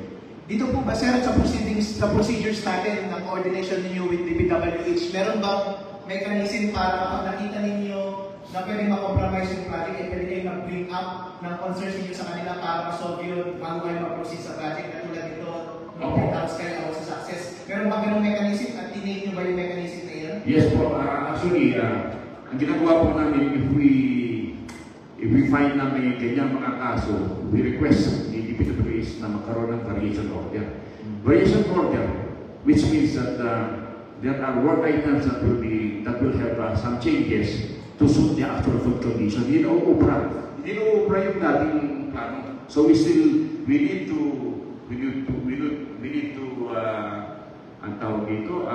Dito po ba, sir, sa procedures natin ng coordination ninyo with DPWH, meron bang mechanism para kapag nakita ninyo na pwede ma-compromise yung project, eh pwede kayo mag-bring up ng concerns ninyo sa kanila para ma-solve yun bago kayo mag-proceed sa project na tulad nito, mag-print kayo about sa success. Meron ba ganong mechanism at tinake nyo ba yung mechanism na yun? Yes po, actually, ang ginagawa po namin, if we find na may ganyan mga kaso, we request the DPWH na magkaroon ng variation order. Variation order, which means that there are work items that will have some changes to suit the actual food condition. Hindi na uupra yung dating plano. So we need to ang tawag dito,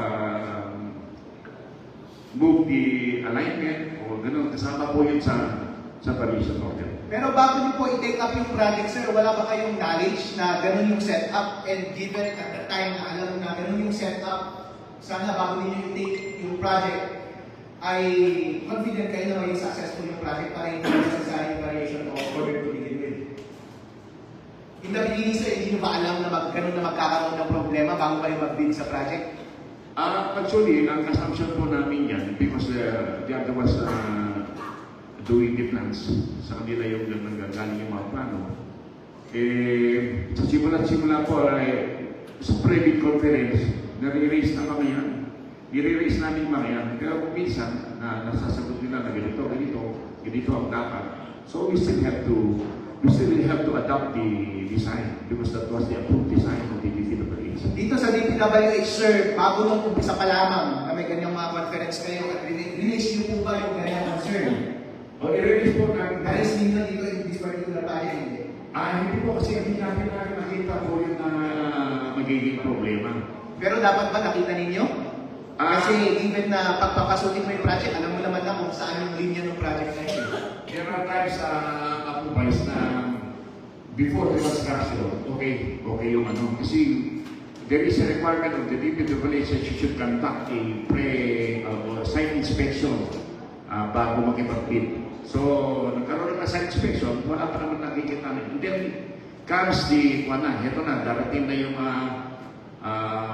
move the alignment o gano'n, kasama po yun sa variation order. Pero bago niyo po i-take up yung project, sir, wala ba kayong knowledge na gano'n yung setup and given at the time na alam na gano'n yung setup, sana bago niyo i-take yung project, ay confident kayo na maging successful yung project para hindi necessary variation order to begin with. In the beginning, sir, hindi nyo ba alam na gano'n na magkakaroon ng problema bago kayo mag-bid sa project? Actually, ang assumption po namin yan, because the other was doing the plans, sa kanila yung galing yung mga plano. Sa simula po, sa pre-bid conference, nare-raise na kami yan. I-raise namin mga yan, pero kung minsan, nasasagot nila na ganito ang dapat. So we still have to we still have to adapt the design because that was the approved design of the DPWH. Dito sa DPWH, sir, bago nung umpisa pa lamang na may ganyang mga conference kayo at release niyo po ba yung ganyang concern? O, i-release po namin. Release ninyo dito in this particular project, hindi? Hindi po kasi hindi namin nakita po yung magiging problema. Pero dapat ba nakita ninyo? Kasi even na pagpapasutin mo yung project, alam mo naman na kung saan yung linya ng project na yun. There are times approvals na before the construction, okay yung ano. Kasi there is a requirement of the DPWH that you should conduct a site inspection bago makipag-bid. So, nagkaroon ng site inspection, wala pa naman nakikita na. And then, comes the, ito na, darating na yung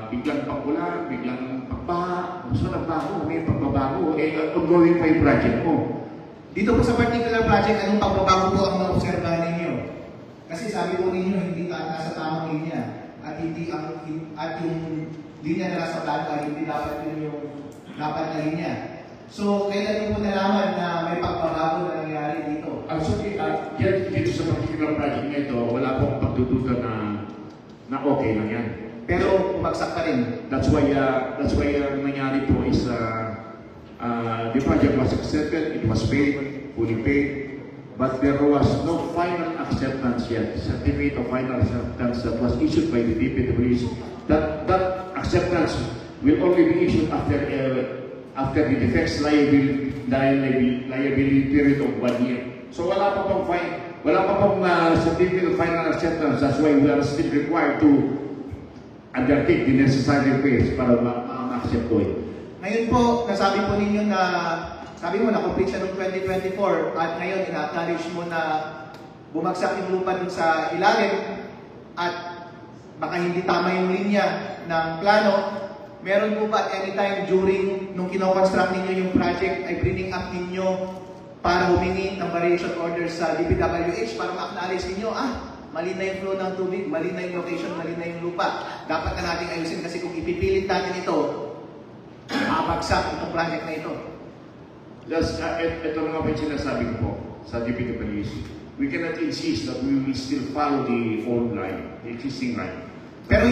biglang pagkulang, biglang pagbaha, so nagbago, may pagbabago, ongoing pa yung project mo. Dito po sa particular project, anong pagbabago po ang naobserbahan ninyo? Kasi sabi po ninyo, hindi nasa tamang linya. At yung linya na nasa plano ay hindi dapat yun yung dapat na linya. So, kailan niyo po nalaman na may pagbabago na nangyari dito? Actually, dito sa particular project na ito, wala pong pagdududa na okay lang yan. Pero umagsak pa rin. That's why nangyari po is the project was accepted, it was paid, fully paid, but there was no final acceptance yet. Certificate of final acceptance that was issued by the DPWH. That acceptance will only be issued after the defects liability period of 1 year. So wala pa pong certificate of final acceptance. That's why we are still required to undertake the necessary repairs para ma-accept ko ito. Ngayon po, nasabi po ninyo na, sabi mo na-complete siya noong 2024 at ngayon ina-acknowledge mo na bumagsak yung lupa dun sa ilalim at baka hindi tama yung linya ng plano. Meron po ba at anytime during nung kino-construct ninyo yung project ay bringing up ninyo para humingi ng variation orders sa DPWH para ma-acknowledge ninyo, mali na yung flow ng tubig, mali na yung location, mali na yung lupa. Dapat na natin ayusin kasi kung ipipilit natin ito, mabagsak itong project na ito. Ito na nga ba yung sinasabi ko po sa DPWH. We cannot insist that we will still follow the old line, the existing line. Pero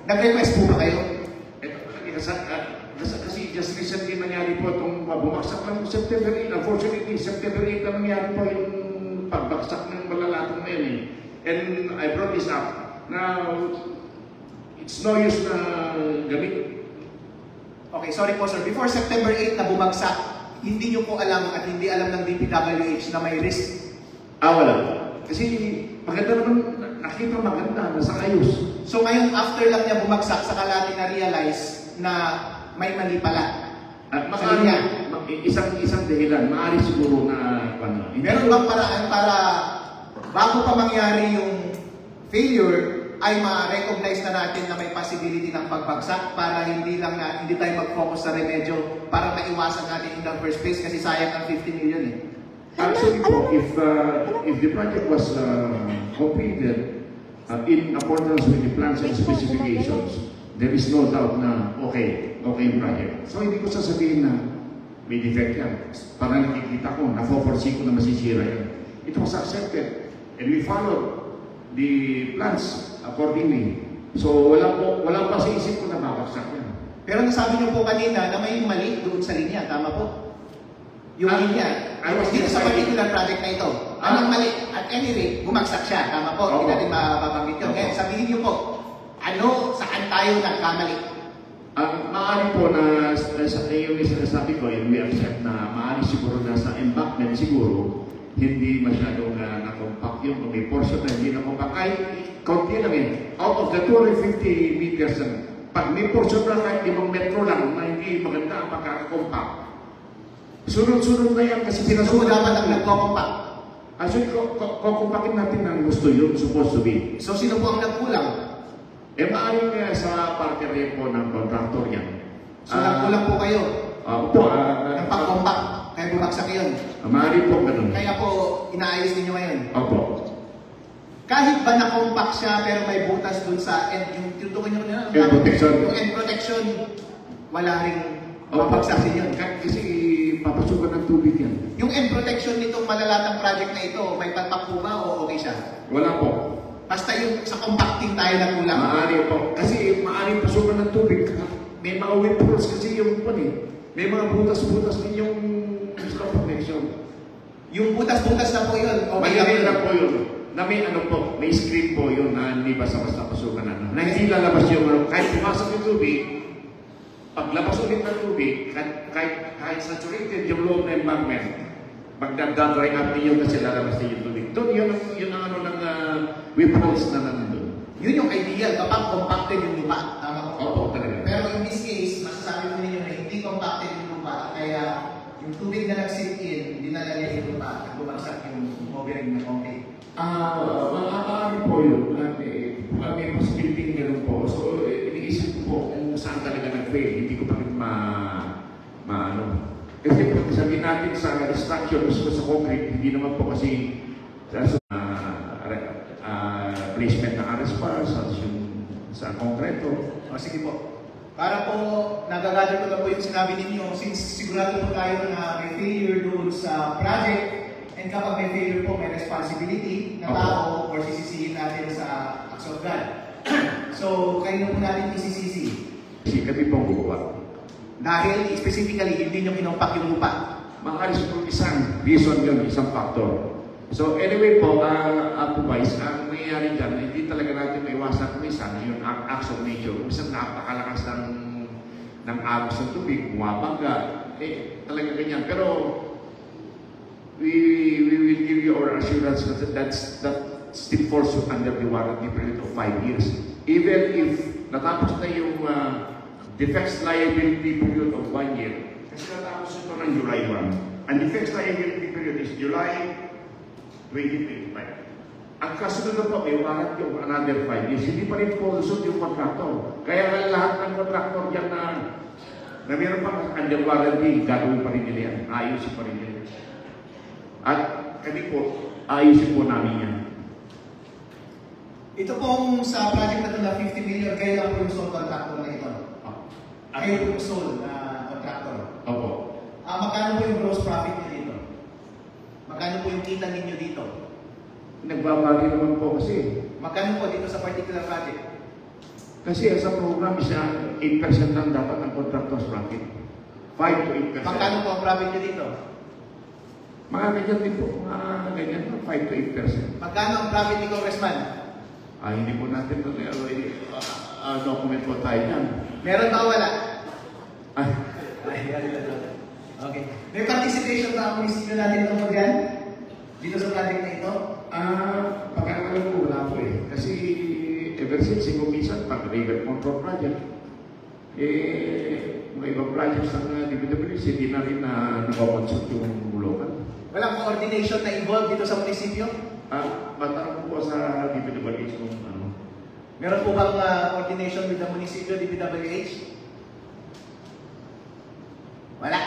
nag-request po ba kayo? Kasi just recently nangyari po itong bumagsak ng September 8. Unfortunately, September 8 na nangyari po yung pagbagsak ng malalatong na yun. And I brought this up. Now, it's no use na gamit. Okay, sorry po sir. Before September 8 na bumagsak, hindi nyo po alam at hindi alam ng DPWH na may risk? Wala. Kasi maganda naman, nakita maganda, nasa ayos. So ngayon, after lang niya bumagsak, saka natin na-realize na may mali pala. At isang dahilan, maaari siguro na meron bang paraan para bago pa mangyari yung failure ay ma-recognize na natin na may possibility ng pagbagsak para hindi tayo mag-focus sa remedyo para maiwasan natin in the first place kasi sayang ang 50 million eh. Actually po, if the project was completed in accordance with the plans and specifications, there is no doubt na okay yung project. So hindi ko sasabihin na may defect yan. Para nakikita ko, na-foresee ko na masisira yan. It was accepted. And we followed the plans accordingly. So wala pa sa isip ko na babagsak yan. Pero nasabi niyo po kanina na may mali doon sa linya, tama po? Yung linya, dito sa particular project na ito. Anong mali? At any rate, bumagsak siya, tama po? Hindi natin mababanggit yun. Ngayon, sabihin niyo po, saan tayo nagkamali? Maaari po na yung sinasabi ko, we accept na maaari siguro na sa embankment siguro, hindi masyadong na-compact yung may portion na hindi na-compact. Kahit kaunti lang out of the 250 meters, pag may portion na kahit 5 metro lang na hindi maganda ang pagkakakompact, sunod-sunod na yan kasi So, dapat ang nagko-compact? Actually, kukumpakin natin ang gusto yun, supposed to be. So, sino po ang nagkulang? Maaaring sa parte rin po ng contractor yan. So, nagkulang po kayo? Ng pag-compact, kaya bumagsak yun? Maaari po ganun. Kaya po, inaayos ninyo ngayon? Opo. Kahit ba na-compact siya, pero may butas dun sa end, yung tutukoy nyo na, end protection. Yung end protection, wala rin mapagsak yun. Kasi papasukan ng tubig yan. Yung end protection nitong yung malalatang project na ito, may palpak po ba o okay siya? Wala po. Basta yung sa compacting tayo na kulang. Maaari po. Kasi maaari pasukan ng tubig. May mga windfalls kasi yung may mga butas-butas din yung connection. Yung butas-butas na po yun. Okay May na po yun. Na may may screen po yun na hindi basta-basta pasukan na. Na hindi lalabas yung kahit pumasok yung tubig, paglabas ulit ng tubig, kahit saturated yung loob na embankment, magdadry up niyo kasi lalabas din yung tubig. Doon yun ang ng windfalls na nandun. Yun yung ideal kapag compacted yung lupa. Tama po? Opo, talaga. Pero in this case, masasabi mo ninyo na hindi compacted yung lupa, kaya yung tubig na nag-sink in, dinala niya yung lupa at bumagsak yung hovering na concrete. Maaari po yun. May possibility meron po. So, iniisip ko po kung saan talaga nag-fail. Hindi ko pa rin maano. Kasi kung sabihin natin sa structure sa concrete, hindi naman po kasi placement ng RSPAR sa konkreto. O sige po. Para po, nagagather ko na po yung sinabi ninyo, since sigurado po tayo na may failure doon sa project, and kapag may failure po, may responsibility na tao or sisisihin natin sa acts of God. So, kayo na po natin isisisi. Kasi kami pong gumawa. Dahil specifically, hindi nyo kinumpak yung lupa. Makaalis po isang reason yun, isang factor. So anyway po, Vice, ang nangyayari dyan, hindi talaga natin maiwasan kung minsan yung acts of nature. Kung minsan napakalakas ng agos ng tubig, bumabangga, talaga ganyan. Pero we will give you our assurance that still falls under the warranty period of 5 years. Even if natapos na yung defects liability period of 1 year, kasi natapos ito ng July 1. Ang defects liability period is July 2025. Ang kasunod na po, may warranty of another 5 years. Hindi pa rin po lusot yung contractor. Kaya lahat ng contractor dyan na meron pang under warranty, gagawin pa rin nila yan. Ayusin pa rin nila. At kami po, ayusin po namin yan. Ito pong sa project na ito na 50 million, kayo lang po yung sole contractor na ito. Kayo po yung sole contractor. Opo. Magkano po yung gross profit niyo dito? Magkano po yung kita ninyo dito? Nagbabagi naman po kasi. Magkano po dito sa particular project? Kasi sa program, 8% lang dapat ang contractor's profit. 5 to 8%. Magkano po ang profit niyo dito? Mga ganyan din po. Mga ganyan po, 5 to 8%. Magkano ang profit ni Congressman? Hindi po natin document po tayo yan. Meron ba o wala? Ay. Okay. May participation ba ang munisipyo natin tungkol dyan? Dito sa project na ito? Pagkakalam po wala po eh. Kasi ever since, kung minsan, pag river control project, mga ibang projects ng DPWC, hindi na rin nakakonsult yung Bulacan. Walang coordination na involved dito sa munisipyo? Matanong po sa DPWH kung ano. Meron po bang coordination with the munisipyo, DPWH? Wala.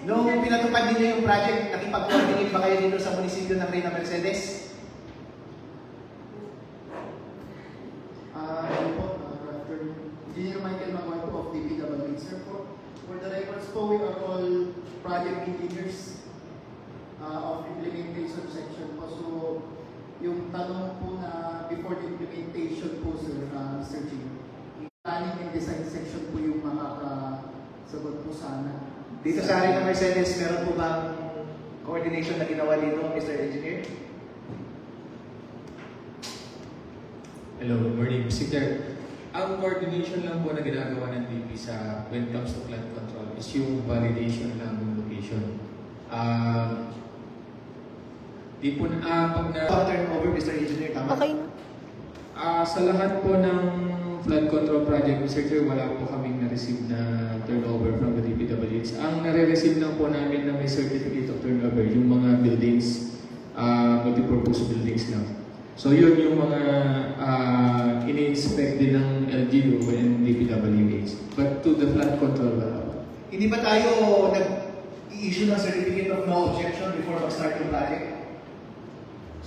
Nung pinatupad ninyo yung project, nakipag-coordinate ba kayo dito sa munisipyo ng Reyna Mercedes? Engineer Michael Maguarto of DPWH. Sir, for the records po, we are all project engineers of implementation section po. So, yung tanong po na before the implementation po, sir, Mr. Chief, planning and design section po yung makakasagot po sana. Dito sa Reyna Mercedes, meron po bang coordination na ginawa dito, Mr. Engineer? Hello, good morning, Mr. Chair. Ang coordination lang po na ginagawa ng DP sa when it comes to flood control is yung validation ng location. Di po pag na... Turnover, Mr. Engineer, tama? Okay. Sa lahat po ng flood control project, Mr. Chair, wala po kaming na-receive na turnover from the DPWH. Ang nare-receive lang po namin na may certificate of turnover, yung mga buildings, multipurpose buildings lang. So yun yung mga ini-inspect din ng LGU and DPWH. But to the flood control, wala po. Hindi ba tayo nag-i-issue ng certificate of no objection before mag-start yung project?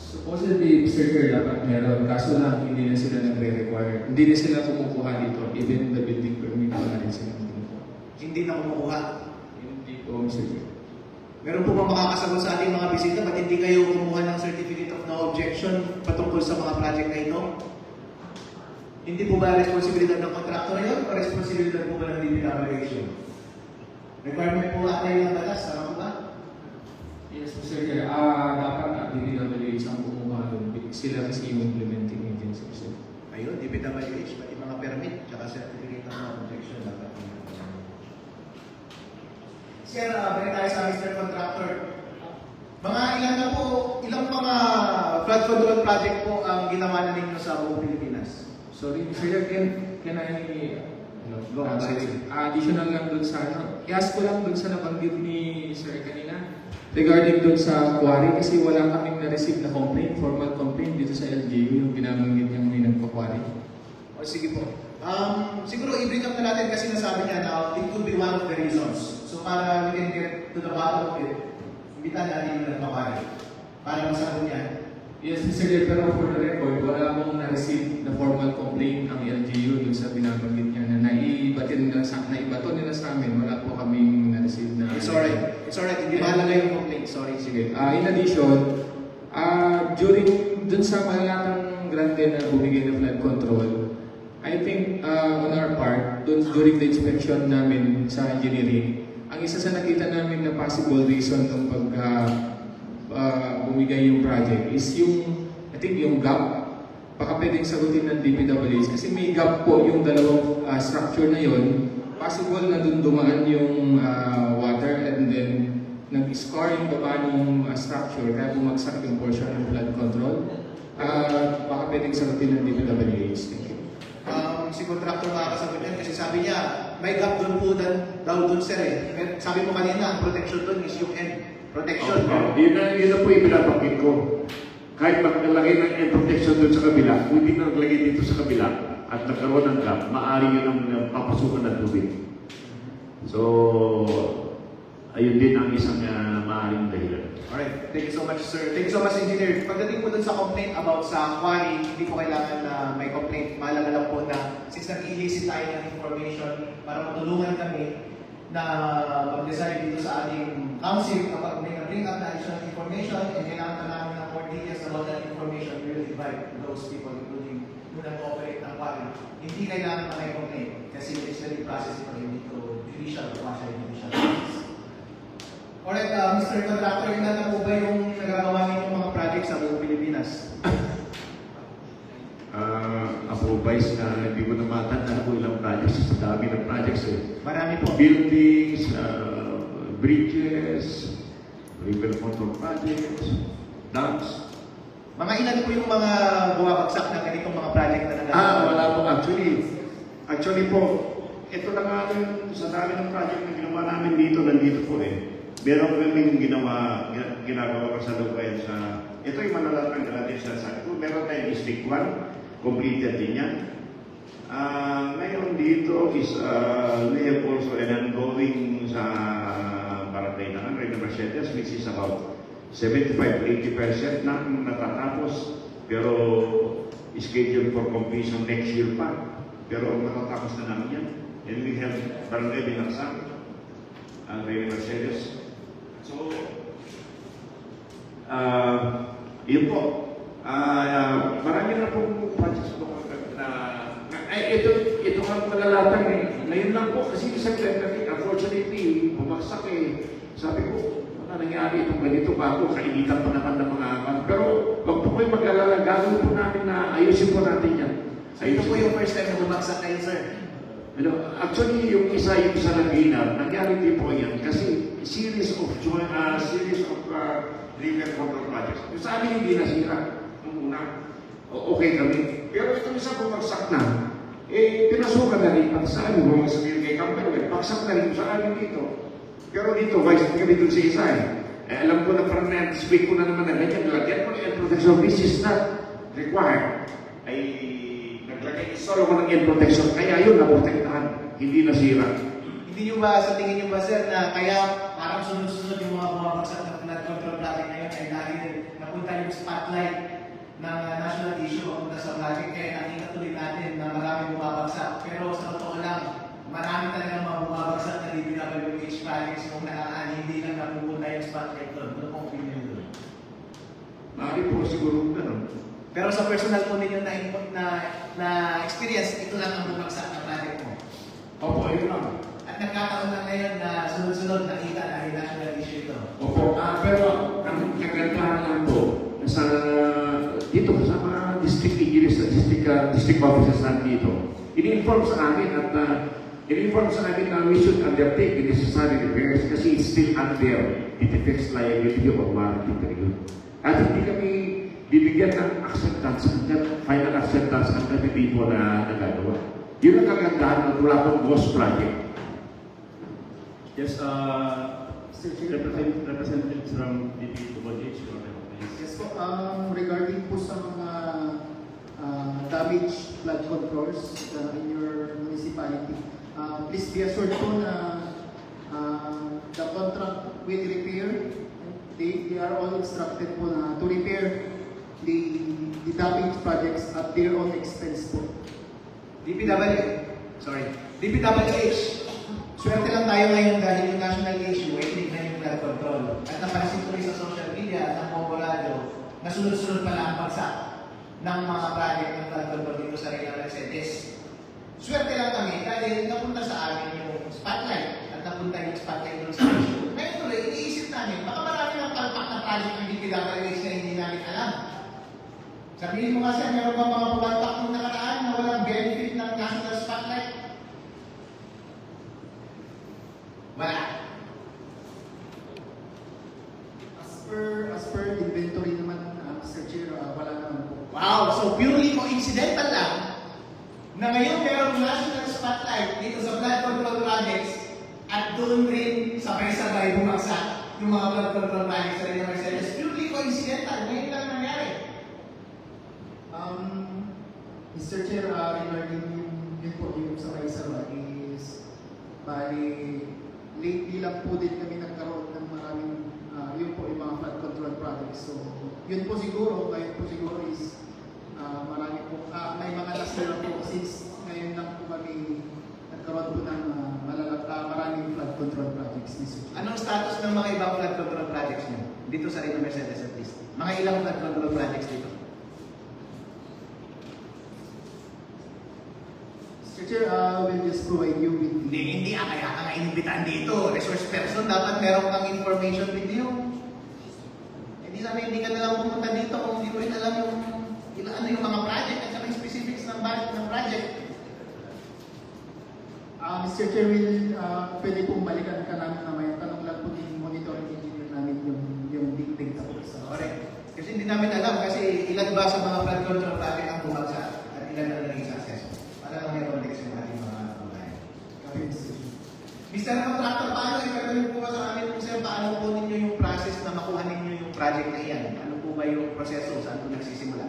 Supposedly, Mr. Chair, dapat meron. Kaso lang, hindi na sila nagre-require. Hindi na sila kumukuha dito. Even the building permit pa na rin sila kumukuha. Hindi na kumukuha. Hindi po, Mr. Chair. Meron po bang makakasagot sa ating mga bisita? Ba't hindi kayo kumuha ng certificate of no objection patungkol sa mga project na ito? Hindi po ba responsibilidad ng contractor yun o responsibilidad po ba ng DPWH? Requirement po ata yung batas, tama po ba? Yes, Mr. Chair. Dapat na DPWH ang kumuha doon. Sila kasi yung implementing agency, sir. Ayun, DPWH, pati mga permit, tsaka certificate of no objection dapat. Sir, balik tayo sa Mr. Contractor. Mga ilang mga flood control project po ang ginawa na ninyo sa buong Pilipinas? Sorry, Mr. Chair, can I Go on, additional lang dun sa i-ask ko lang dun sa nabanggit ni Sir kanina regarding dun sa quarry kasi wala kaming na-receive na complaint, formal complaint dito sa LGU yung binabanggit niyang may nagpa-quarry. O sige po. Siguro i-bring up na natin kasi nasabi niya na it could be one of the reasons. So para we can get to the bottom of it, imbitan natin yung nagpa-quarry. Para masagot niya. Yes, Mr. Chair, pero for the record, wala mong na-receive na formal complaint ang LGU dun sa binabanggit niya na naibato nila sa amin. Wala po kaming na-receive na... It's alright. It's alright. Hindi mahalaga yung complaint. Sorry. Sige. In addition, during dun sa malalatang grande na bumigay ng flood control, I think on our part, during the inspection namin sa engineering, ang isa sa nakita namin na possible reason ng bumigay yung project is yung, I think yung gap. Baka pwedeng sagutin ng DPWH kasi may gap po yung dalawang structure na yon. Possible na dun dumaan yung water and then nag-scar yung baba ng structure kaya bumagsak yung portion ng flood control. Baka pwedeng sagutin ng DPWH. Thank you. Si contractor makakasagot yan kasi sabi niya may gap doon po daw doon sir eh. Sabi mo kanina, ang protection doon is yung end protection. Yun na po yung pinabanggit ko. Kahit maglalagay ng end protection doon sa kabila, kung hindi na naglagay dito sa kabila at nagkaroon ng gap, maaari yun ang papasukan ng tubig. So, ayun din ang isang maaaring dahilan. Alright, thank you so much sir. Thank you so much engineer. Pagdating po dun sa complaint about sa quarry, hindi po kailangan na may complaint. Mahalaga lang po na since nag-elicit tayo ng information para matulungan kami na mag-decide dito sa ating council kapag may na-bring up na additional information and kailangan na namin ng more details about that information, we will invite those people including yung nag-ooperate ng quarry. Hindi kailangan na may complaint kasi it's very process ito dito judicial o quasi-judicial process. Alright, Mr. Contractor, ilan na po ba yung nagagawa ninyong mga projects sa buong Pilipinas? Ako, Vice, hindi ko na matanda kung ilang projects. Sa dami ng projects eh. Marami po. Buildings, bridges, river control projects, dams. Mga ilan po yung mga bumabagsak na ganitong mga project na nagagawa? Wala po. Actually po, ito na nga rin sa dami ng project na ginawa namin dito, nandito po eh. Meron kaming ginagawa pa sa lupain sa... Ito yung manalatang natin sa sabi ko. Meron tayong District 1, completed din yan. Ngayon dito is we have also an ongoing sa Barangay ng Reina Mercedes, which is about 75-80% na natatapos. Pero scheduled for completion next year pa. Pero matatapos na namin yan. And we have Barangay Binaksan, Reina Mercedes. So, yun po. Marami na pong projects po ito ang malalatang eh. Ngayon lang po kasi isang traffic, unfortunately, bumagsak eh. Sabi ko, wala nangyari itong ganito ba ako, kainitan pa naman ng mga aman. Pero wag po kayo mag-alala, gagawin po namin na ayusin po natin yan. So ito po yung first time na bumagsak kayo, sir? Actually, yung isa yung sa Laguna, nangyari din po yan kasi series of river control projects. Yung sa amin hindi nasira nung una. Okay kami. Pero itong isa bumagsak na, pinasukan na rin pati sa amin, mga sabihin kay Camperwell, bagsak na rin sa amin dito. Pero dito, vice kami dun sa isa alam ko na parang na-speak ko na naman na ganyan, lagyan ko ng end protection, this is not required. Naglagay install ko ng end protection, kaya yun naprotektahan, hindi nasira. Hindi nyo ba, sa tingin nyo ba sir, na kaya parang sunod-sunod yung mga bumabagsak ng flood control project na yun? namin ay dahil napunta yung spotlight ng national issue papunta sa project, kaya nakita tuloy natin na maraming bumabagsak. Pero sa totoo lang, marami talagang mga bumabagsak na DPWH projects kung nakaan, hindi lang napupunta yung spotlight doon. Ano pong opinion doon? Maaari po siguro ganun. Pero sa personal po ninyo na experience, ito lang ang bumagsak na project mo. Opo, ayun lang. At nagkataon lang ngayon na sunod-sunod nakita dahil national issue ito. Opo, pero ang kagandahan lang po, sa dito sa mga district engineers, district officers natin dito, ini-inform sa amin at in-inform sa amin na we should undertake the necessary repairs kasi it's still under the defense liability of our warranty period. At hindi kami bibigyan ng acceptance, final acceptance ang kami po na nagagawa. Yun ang kagandahan at wala pong ghost project. Yes, representatives from DPWH. Yes po, regarding po sa mga damaged flood controls in your municipality, please be assured po na the contract will repair. They are all instructed po na to repair the damaged projects at their own expense po. DPWH, swerte lang tayo ngayon dahil yung national issue ay tinignan yung flood control. At napansin tuloy sa social media at ng Moborado na sunod-sunod pala ang bagsak ng mga project ng flood control dito sa Reina Mercedes. Swerte lang kami dahil napunta sa amin yung spotlight at napunta yung spotlight doon sa issue. Ngayon tuloy, iniisip namin, baka marami ng palpak na project ng DPWH na hindi namin alam. Sabihin mo kasi, meron ba mga pumalpak nung nakaraan na walang benefit ng national spotlight? Wala. As per inventory naman, Mr. Chair, wala naman po. Wow! So purely coincidental lang na ngayon merong national spotlight dito sa flood control projects at doon rin sabay-sabay bumagsak yung mga flood control projects sa Reina Mercedes. Purely coincidental. Ngayon lang nangyari. Mr. Chair, regarding yun po yung sabay-sabay is bali lately lang po din kami nagkaroon ng maraming yun po yung mga flood control projects. So yun po siguro, ngayon po siguro is marami po, may mga last year po since ngayon lang po kami nagkaroon po ng maraming flood control projects. Mr. Chair. Anong status ng mga ibang flood control projects nyo dito sa Reina Mercedes at least? Mga ilang flood control projects dito? Mr. Chair, we'll just provide you with Hindi kaya ka nga inimbitan dito. Resource person, dapat meron kang information video. Hindi sabi, hindi ka na lang pumunta dito kung hindi mo rin alam yung ano yung mga project at saka yung specifics ng budget ng project. Mr. Chair, pwede pong balikan ka namin mamaya. Tanong lang po din monitoring engineer namin yung big data po sa... Correct. Kasi hindi namin alam kasi ilan ba sa mga flood control project ang bumagsak at ilan na naging successful. Para lang may context yung ating mga pagkain. Mr. Contractor, paano ipagawin po ba sa amin po sir, paano po ninyo yung process na makuha ninyo yung project na iyan? Ano po ba yung proseso? Saan po nagsisimula?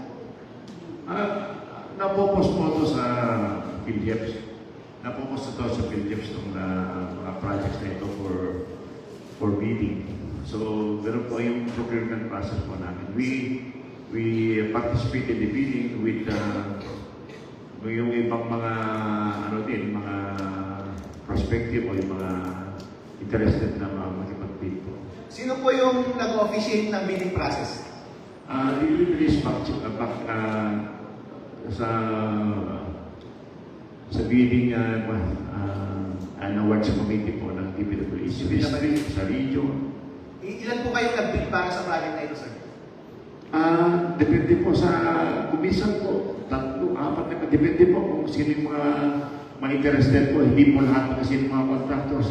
Napopos po ito sa PDFs. Napopos ito sa PDFs ng mga projects na ito for bidding. So, ganoon po yung procurement process po namin. We participate in the bidding with yung ibang mga mga prospective o yung mga interested na makipag-bid po. Sino po yung nag-officiate ng bidding process? Release back sa bidding an awards committee po ng DPWH district sa region. Ilan po kayo nag-bid para sa project na ito, sir? Depende po sa kumisan po. 3, 4, depende po kung sino yung mga interested po. Hindi po lahat kasi yung mga contractors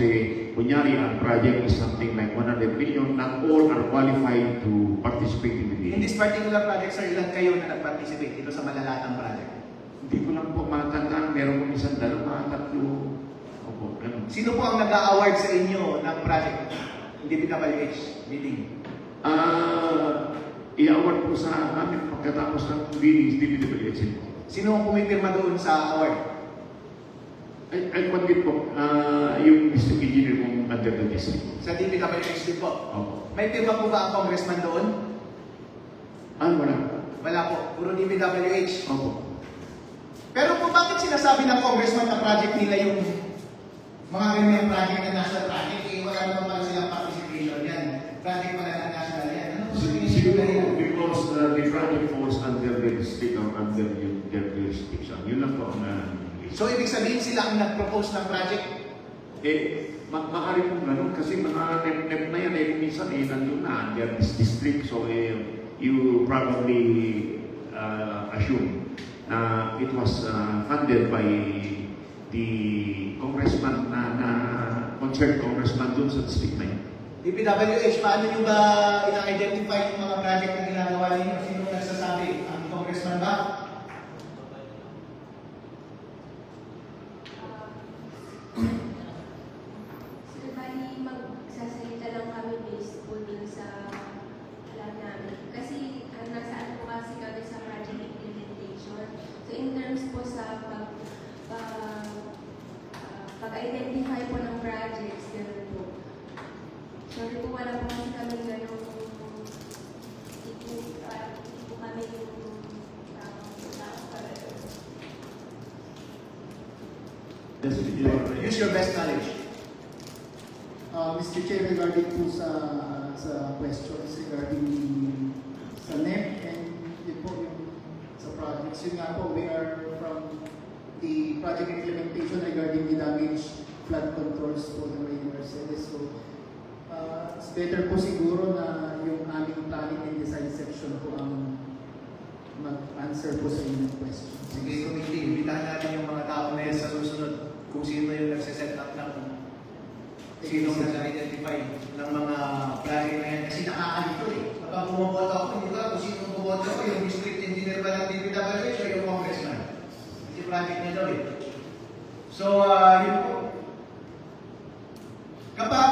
kunyari, ang project is something like 100 million. Not all are qualified to participate in the bidding. In this particular project, sir, ilan kayo na nag-participate dito sa malalatang project? Hindi ko lang po matandaan. Meron po isang 2, 3. Opo, ganun. Sino po ang nag-award sa inyo ng project? DPWH bidding? I-award po sa amin pagkatapos ng bidding DPWH. Sino ang pumipirma doon sa award? Ay kwantit po, yung district engineer kung under the district. Sa DPWH din po. Opo. May firma po ba ang congressman doon? Wala. Wala po. Puro DPWH. Opo. Pero po bakit sinasabi ng congressman na project nila yung mga ganyan project na national project? Eh, wala naman pala silang participation yan. Project pala na national yan. Ano po Siguro because the project falls under the district or under their jurisdiction. Yun lang po ang So, ibig sabihin sila ang nag-propose ng project? Maaari pong ganun kasi mga NEP na yan minsan nandun na under this district. So, you probably assume na it was funded by the congressman na concerned congressman dun sa district na yun. DPWH, paano nyo ba ina-identify yung mga project na ginagawa ninyo? Sino nagsasabi? Ang congressman ba? Sir, bali magsasalita lang kami based po din sa alam namin. Kasi nasaan po kasi kami sa project implementation. So in terms po sa pag-identify po ng projects, gano'n po. Sorry po, wala po kasi kami gano'ng hindi po kami yung Use your best knowledge. Mr. Chair, regarding po sa questions regarding sa NEP and yun po yung sa projects, yun nga po, we are from the project implementation regarding the damage flood controls po ng Ray Mercedes. So, it's better po siguro na yung aming planning and design section po ang mag-answer po sa inyong questions. Sige, committee, imbitahan natin yung mga tao na yan sa susunod kung sino yung nagsiset up ng sino nag-identify ng mga project na yan. Kasi nakakalito eh. Kapag bumoboto ako, hindi ba kung sino bumoto ko, yung district engineer ba ng DPWH o yung congressman? Kasi project niya daw eh. So, yun po. Kapag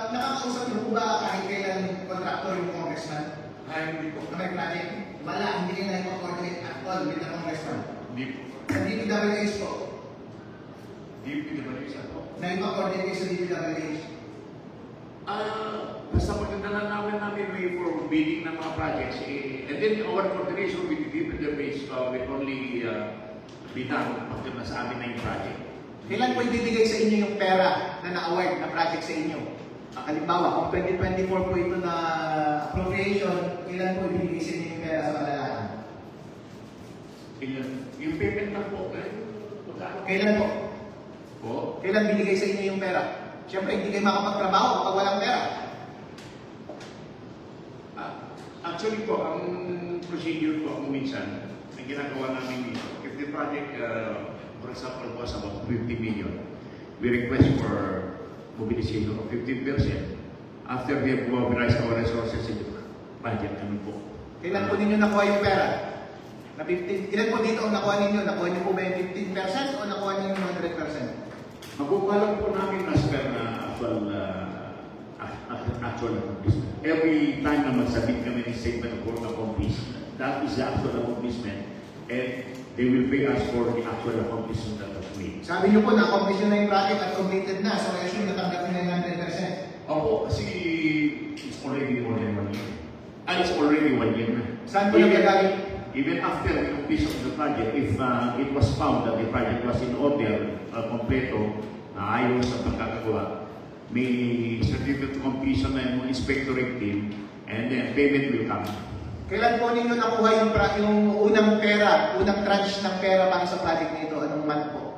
nakakausap niyo po ba kahit kailan contractor yung congressman? Hindi po. Na may project? Wala, hindi kayo na-coordinate at all with the congressman. Hindi po. Sa DPWH po, DPWH po. na-coordinate kayo sa DPWH. Basta pagkakalan namin may for bidding ng mga projects. And then our coordination with the DPWH will only be done pag nasa amin na yung project. Kailan po ibibigay sa inyo yung pera na na-award na project sa inyo? Halimbawa, kung 2024 po ito na appropriation, kailan po ibibigay sa inyo yung pera sa malalaman? Yung payment na po, Kailan po? po? Kailan binigay sa inyo yung pera? Siyempre, hindi kayo makapagtrabaho kapag walang pera. Actually po, ang procedure po minsan, ang ginagawa namin dito, if the project, for example, was about 50 million, we request for mobilization of 15% after we have mobilized our resources in the budget. Ano po? Kailan po ninyo nakuha yung pera? Na 15, ilan po dito ang nakuha ninyo? Nakuha niyo po ba yung 15% o nakuha niyo yung 100%? Makukuha lang po namin as per na actual accomplishment. Every time na magsabit kami ng statement of work accomplishment, that is the actual accomplishment and they will pay us for the actual accomplishment that was made. Sabi niyo po, na-accomplish nyo na yung project at completed na, so I assume natanggap nyo na yung 100%. Opo, kasi it's already more than 1 year. It's already 1 year na. Saan po nagagamit? Even after the completion of the project, if it was found that the project was in order, kompleto, ayos sa pagkakagawa, may certificate of completion na yung inspectorate team, and then payment will come. Kailan po ninyo nakuha yung unang pera, unang tranche ng pera para sa project na ito? Anong month po?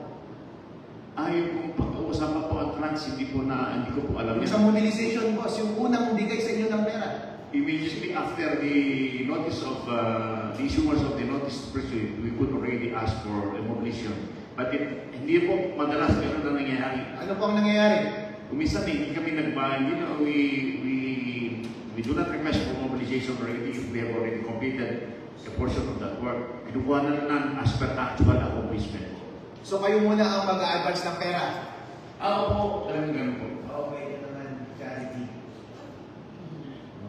Kung pag-uusapan po ang trans, hindi ko po alam Sa yan. mobilization boss, yung unang bigay sa inyo ng pera. Immediately after the notice of the issuance of the notice to proceed, we could already ask for a mobilization. But hindi po madalas gano'n na nangyayari. Ano po ang nangyayari? Kuminsan hindi kami we do not request for mobilization already if we have already completed a portion of that work. Kinukuha na lang as per actual accomplishment. So kayo muna ang mag-a-advance ng pera? Oo, talagang ganun po. Okay, ito naman, charity.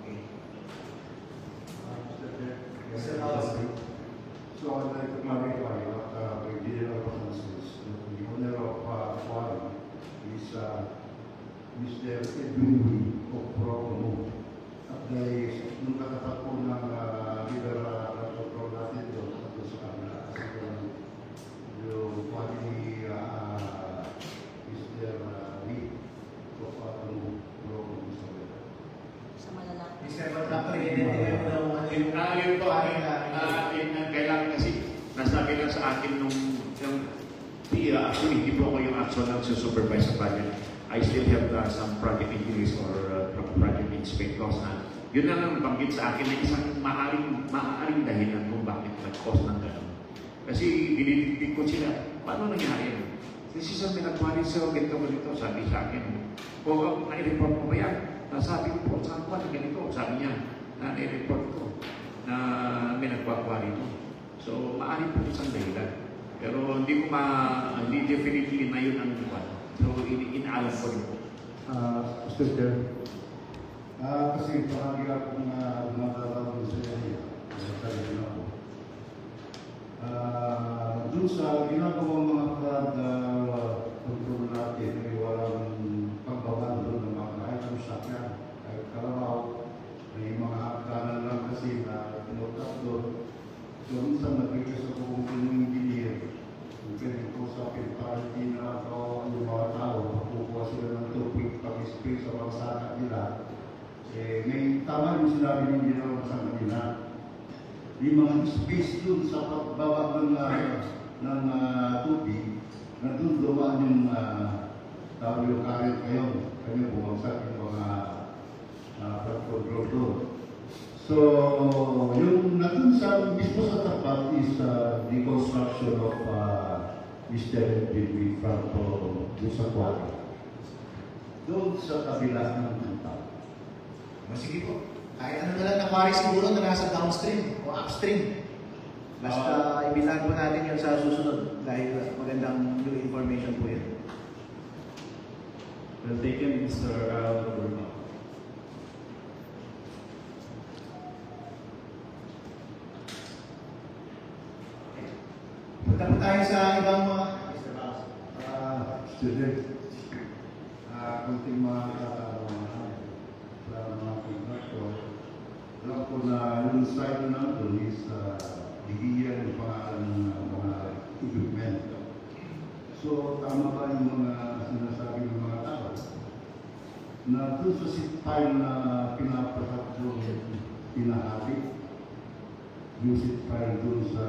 Okay. So I'd like to clarify what the Brigadier of Yun po, kailangan kasi nasabi lang sa akin actually, hindi po ako yung actual na supervise sa project. I still have some project engineers or project inspectors na yun na lang banggit sa akin na isang maaaring dahilan kung bakit nag-cause ng gano'n. Kasi dinidikdik ko sila, paano nangyari? This is may nagwari sa ganito ko dito, sabi sa akin. O na-report mo ba yan? Nasabi ko po, saan ko na ganito? Sabi niya, na-report ko na may nagwakwari mo. So, maaaring po isang dahilan. Pero hindi definitely na yun ang buwan. So, inaalam ko rin po. Mr. Chair, kasi parang akong natatawag sa iyo, dun sa ginagawang mga flood control natin, ay walang pagbabando ng mga kahit ang sakyan, kahit kalabaw, may mga hagdanan lang kasi na pinutak doon. So, minsan nag-request ako kung yung engineer, kung pinag-usapin para hindi na ako yung mga tao, makukuha sila ng tubig pag-spray sa mga sakat nila. May tama yung sinabi ng engineer sa kanila. Yung mga space dun sa pagbaba ng tubig, na dun dumaan yung tawag yung current ngayon. Kanya bumagsak yung mga flood control doon. So, yung nandun sa mismo sa tapat is the construction of Mr. Edwin Franco doon sa Quadro. Doon sa kabila ng tapat. Sige po. Kahit ano na lang nakwari siguro na nasa downstream o upstream. Basta ibilag po natin yun sa susunod dahil magandang new information po yun. Well taken, Mr. Burma. Punta po tayo sa ibang mga student, kunting mga katanungan sa mga contractor. Alam ko na yung side na doon is bigyan yung pangalan ng mga equipment. So, tama ba yung mga sinasabi ng mga tao na doon sa sitpile na pinapasak doon, pinahati, yung sitpile doon sa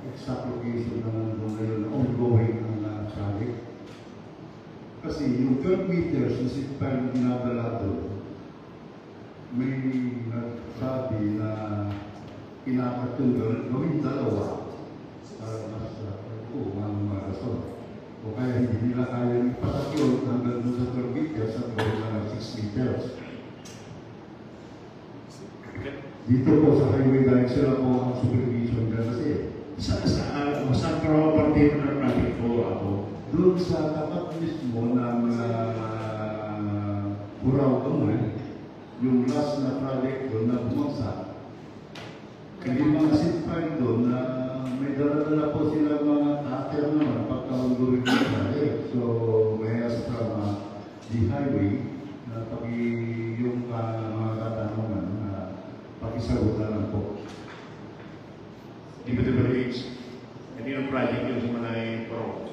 exact location na nandun ngayon, ongoing ng project. Kasi yung 12 meters na sitpile na dinadala doon, may nagsabi na pinakatunggal gawin dalawa para mas ang mga rason. O kaya hindi nila kaya ipatak yun hanggang doon sa 12 meters at gawin na 6 meters. Dito po sa highway dahil sila po ang supervision kasi Saan property ng traffic po ako? doon sa tapat mismo ng Burao Kamuel, yung last na project doon na bumagsak. Kaya mga sitpile doon na may dala-dala po sila mga cutter naman pagkaundurin ng project. So, may as from the highway na yung mga katanungan na pakisagot na lang po. DPWH. Hindi yung project yun sa mga pro.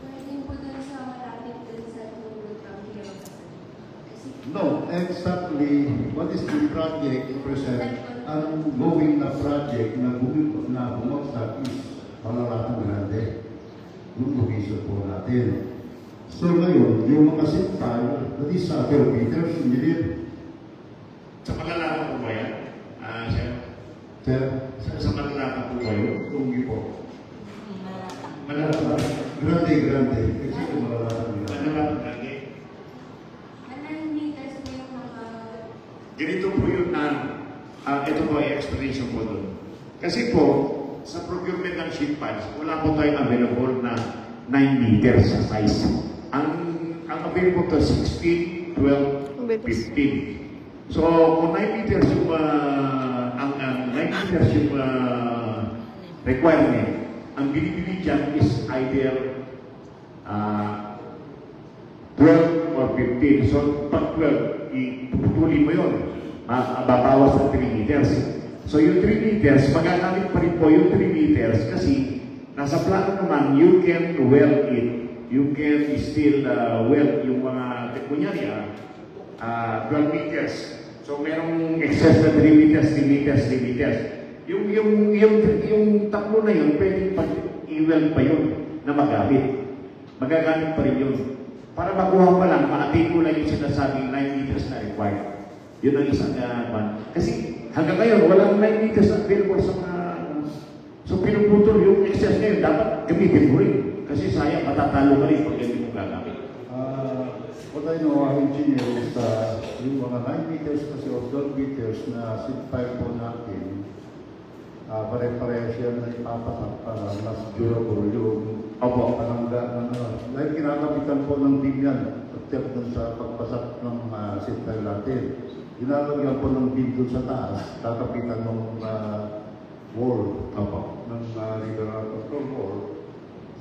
Pwede po dun sa malapit dun sa tubod from here. No, exactly. What is the project present? Ang going na project na bumagsak is Palaratang Grande. Yung location po natin. So ngayon, yung mga sitpile, that is sa 12 meters, hindi din. Sa Palaratang po ba yan? Sir? Sa Palaratang po ba yun? Tungi po. Palaratang. Grande. Kasi Palaratang Grande. Palaratang Grande. Ganito po yun na, ito po ay explanation po doon. Kasi po, sa procurement ng sheet piles, wala po tayong available na 9 meters sa size. Ang available to 16, 12, 15. So, kung 9 meters yung, ang 9 meters yung requirement, ang binibili dyan is either 12 or 15. So, pag 12, ipupuli mo yun. Babawas ng 3 meters. So, yung 3 meters, magagamit pa rin po yung 3 meters kasi nasa plano naman, you can weld it. You can still weld yung mga, kunyari, 12 meters. So merong excess na 3 meters, 3 meters, 3 meters. Yung tatlo na yun, pwedeng pag-i-weld pa yun na magamit. Magagamit pa rin yun. Para makuha pa lang, ma-attain ko lang yung sinasabing 9 meters na required. Yun ang isang kasi hanggang ngayon, walang 9 meters na available sa mga... So pinuputol yung excess na yun, dapat gamitin mo rin. Kasi sayang, matatalo ka rin pag hindi mo gagamit. What I know, engineer, is yung mga 9 meters kasi o 12 meters na seat pipe po natin, pare-pareha siya na ipapatak para mas durable yung panangga. Dahil kinakamitan po ng beam yan, pagtip dun sa pagpasak ng seat pipe natin. Ginalagyan po ng beam dun sa taas, kakapitan ng wall, ng liberal control wall.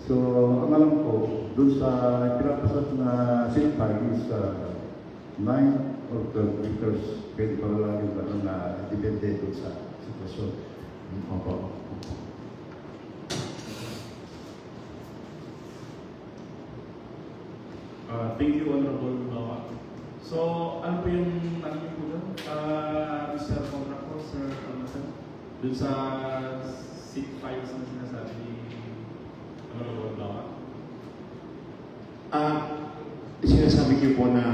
So, ang alam ko, dun sa pinapasak na seat pipe is 9 or 12 meters, pwede pa lang yung na depende dun sa sitwasyon. Thank you, Honorable Bawa. So, ano po yung namin po doon? Mr. Contractor, Sir Almasan, doon sa seat files na sinasabi ni Honorable Bawa? Sinasabi ko po na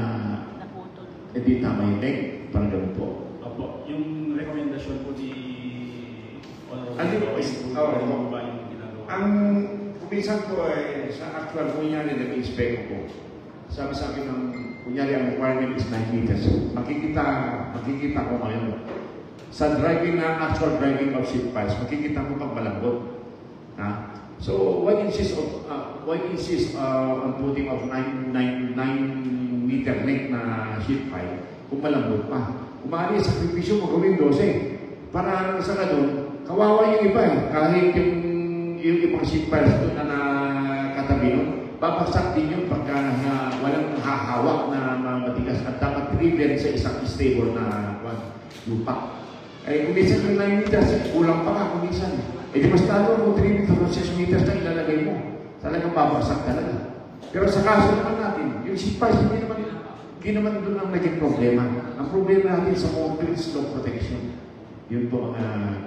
hindi tama yung neck, parang gano'n po. Opo, yung rekomendasyon po ni Ang kuminsan ko ay sa actual, kunyari nag-inspect ko, sabi ng, kunyari ang requirement is 9 meters. Makikita ko ngayon. Sa driving na actual driving of seat piles, makikita ko pag malambot. So, why insist on putting of 9 meter length na seat pile kung malambot pa? Kumari sa sakripisyo mo gawin 12. Para sa ganun, kawawa yung iba eh. Kahit yung ibang seat piles doon na nakatabi nun, babagsak din yun pagka walang hahawak na matigas at dapat driven sa isang stable na lupa. Eh, kuminsan yung 9 meters, kulang pa nga kuminsan. Eh, di mas talo mo 3 meters o 6 meters na ilalagay mo. Talagang babagsak talaga. Pero sa kaso naman natin, yung seat piles, hindi naman doon ang naging problema. Ang problema natin sa concrete slope protection. Yun po mga...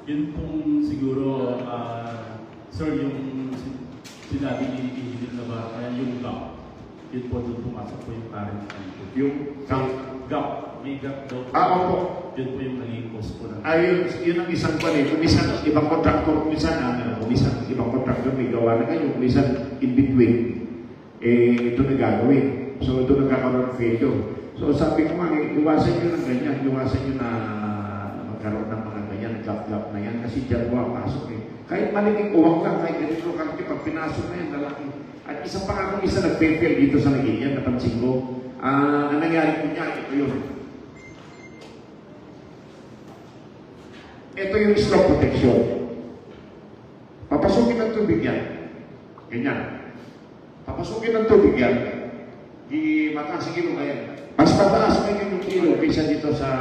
Yun pong siguro, sir, yung sinabi ni Engineer Navarro, kaya yung gap, yun po doon pumasok po yung current. Yung gap, may gap daw. Opo. Yun po yung naging cost po ng... Yun ang isang pala. Kumisan, ibang contractor, kumisan ibang contractor may gawa na kayo, kumisan in between, ito na gagawin. So, ito nagkakaroon ng failure. So, sabi ko nga, iwasan nyo ng ganyan, iwasan nyo na magkaroon ng mga ganyan, gap-gap na yan, kasi dyan pasok eh. Kahit maliging uwak lang, kahit ganito kang pag pinasok na yan, lalaki. At isa pa nga kung isa nag-fail dito sa Naginian, napansin ko, ang nangyari ko niya, ito yun. Ito yung slope protection. Papasukin ng tubig yan. Ganyan. Papasukin ng tubig yan. Mataas ang kilo ngayon. Mas mataas ngayon yung kilo kaysa dito sa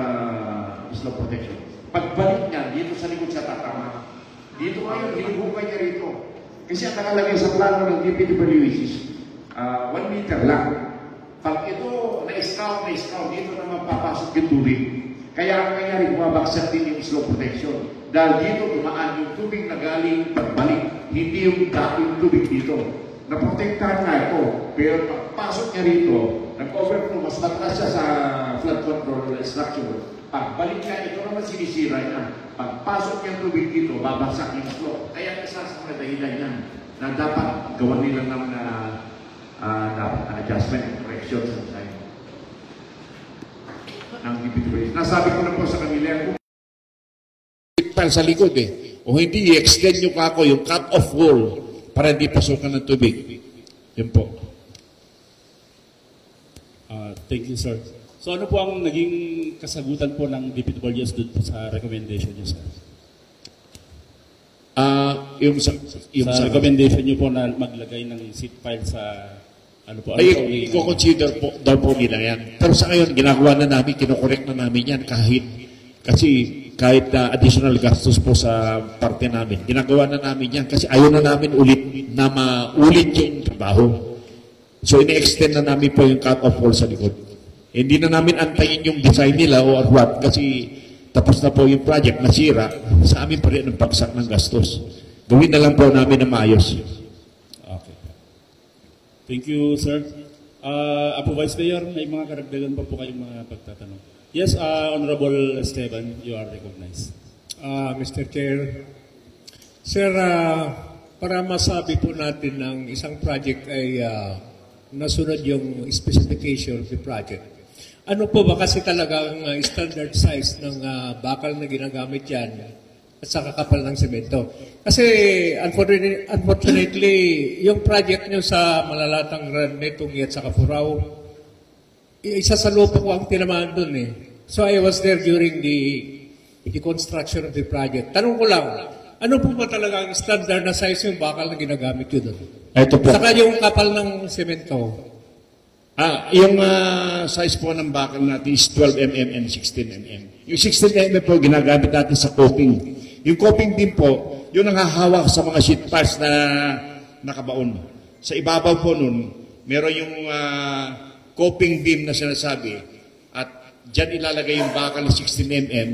slope protection. Pagbalik niya, dito sa likod siya tatama. Dito ngayon, hinubukay niya rito. Kasi ang nakalagay sa plano ng DPWH is 1 meter lang. Pag ito na-scout, dito na mapapasok yung tubig. Kaya ang nangyari, bumabaksak din yung slope protection. Dahil dito, dumaan yung tubig na galing pagbalik. Hindi yung dating tubig dito. Naprotektahan nga ito. Pero pagpasok niya rito, nag-overflow, mas mataas siya sa flood control structure. Pagbalik niya, ito naman sinisira niya. Pagpasok niya tubig dito, babagsak yung slope. Kaya isa sa mga dahilan yan na dapat gawan nila ng adjustment, correction sa design ng DPWH. Nasabi ko na po sa kanila, sa likod eh. O hindi, i-extend nyo kako yung cut-off wall para hindi pasukan ng tubig. Yan po. Thank you, sir. So ano po ang naging kasagutan po ng DPWH doon po sa recommendation niyo, sir? Sa recommendation niyo po na maglagay ng seat pile sa ano po? Ay, i-consider po daw po nila yan. Pero sa ngayon, ginagawa na namin, kinokorek na namin yan kahit additional gastos po sa parte namin. Ginagawa na namin yan kasi ayaw na namin ulit na maulit yung trabaho. So, ini-extend na namin po yung cut-off wall sa likod. Hindi na namin antayin yung design nila or what kasi tapos na po yung project, nasira. Sa amin pa rin ang pagsak ng gastos. Gawin na lang po namin na maayos. Okay. Thank you, sir. Apo Vice Mayor, may mga karagdagan pa po kayong mga pagtatanong. Yes, Honorable Esteban, you are recognized. Mr. Chair, Sir, para masabi po natin ng isang project ay nasunod yung specification of the project. Ano po ba kasi talagang standard size ng bakal na ginagamit yan at saka kapal ng semento? Kasi unfortunately, yung project nyo sa Malalatang Grande, Tungi at saka Furao, isa sa lupa ko ang tinamaan dun eh. So I was there during the construction of the project. Tanong ko lang, ano po ba talaga ang standard na size yung bakal na ginagamit yun doon? Ito po. Saka yung kapal ng semento. Yung size po ng bakal natin is 12 mm and 16 mm. Yung 16 mm po ginagamit natin sa coping. Yung coping din po, yun ang hahawak sa mga sheet parts na nakabaon. Sa ibabaw po nun, meron yung coping beam na sinasabi at dyan ilalagay yung bakal ng 16 mm